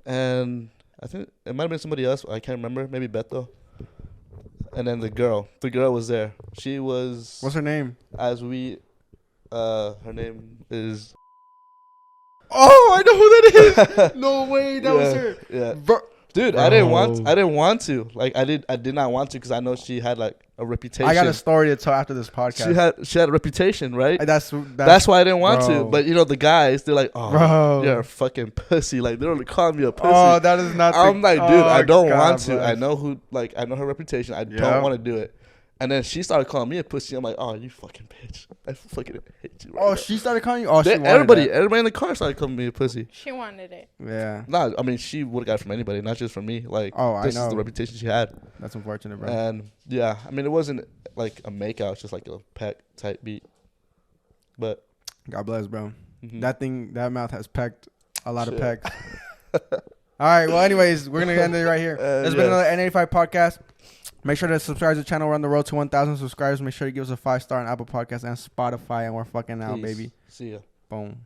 and I think it might have been somebody else. I can't remember. Maybe Beto. And then the girl was there. She was What's her name? her name is Oh, I know who that is. No way, that was Yeah, her. Yeah. Bro. Dude, I didn't want to. Like I did not want to because I know she had like a reputation. I got a story to tell after this podcast. She had a reputation, right? That's why I didn't want to. bro. But the guys, they're like, "Oh, Bro. you're a fucking pussy." Like they're only calling me a pussy. Oh, that is not. I'm like, dude, I don't want to. bro. I know I know her reputation. I Yeah. don't want to do it. And then she started calling me a pussy. I'm like, "Oh, you fucking bitch! I fucking hate you." Right Oh, now." she started calling you. Oh, she wanted everybody that. in the car started calling me a pussy. She wanted it. Yeah, Nah, I mean, she would have got it from anybody, not just from me. Like, Oh, I this is know. the reputation she had. that's unfortunate, bro. And yeah, I mean, it wasn't like a makeout, it's just like a peck type beat. But God bless, bro. mhm. That mouth has pecked a lot of Shit. pecks. All right. Well, anyways, we're gonna end it right here. There's been yes. another N85 podcast. Make sure to subscribe to the channel. We're on the road to 1,000 subscribers. Make sure to give us a 5-star on Apple Podcasts and Spotify, and we're fucking out, Peace. baby. See ya. Boom.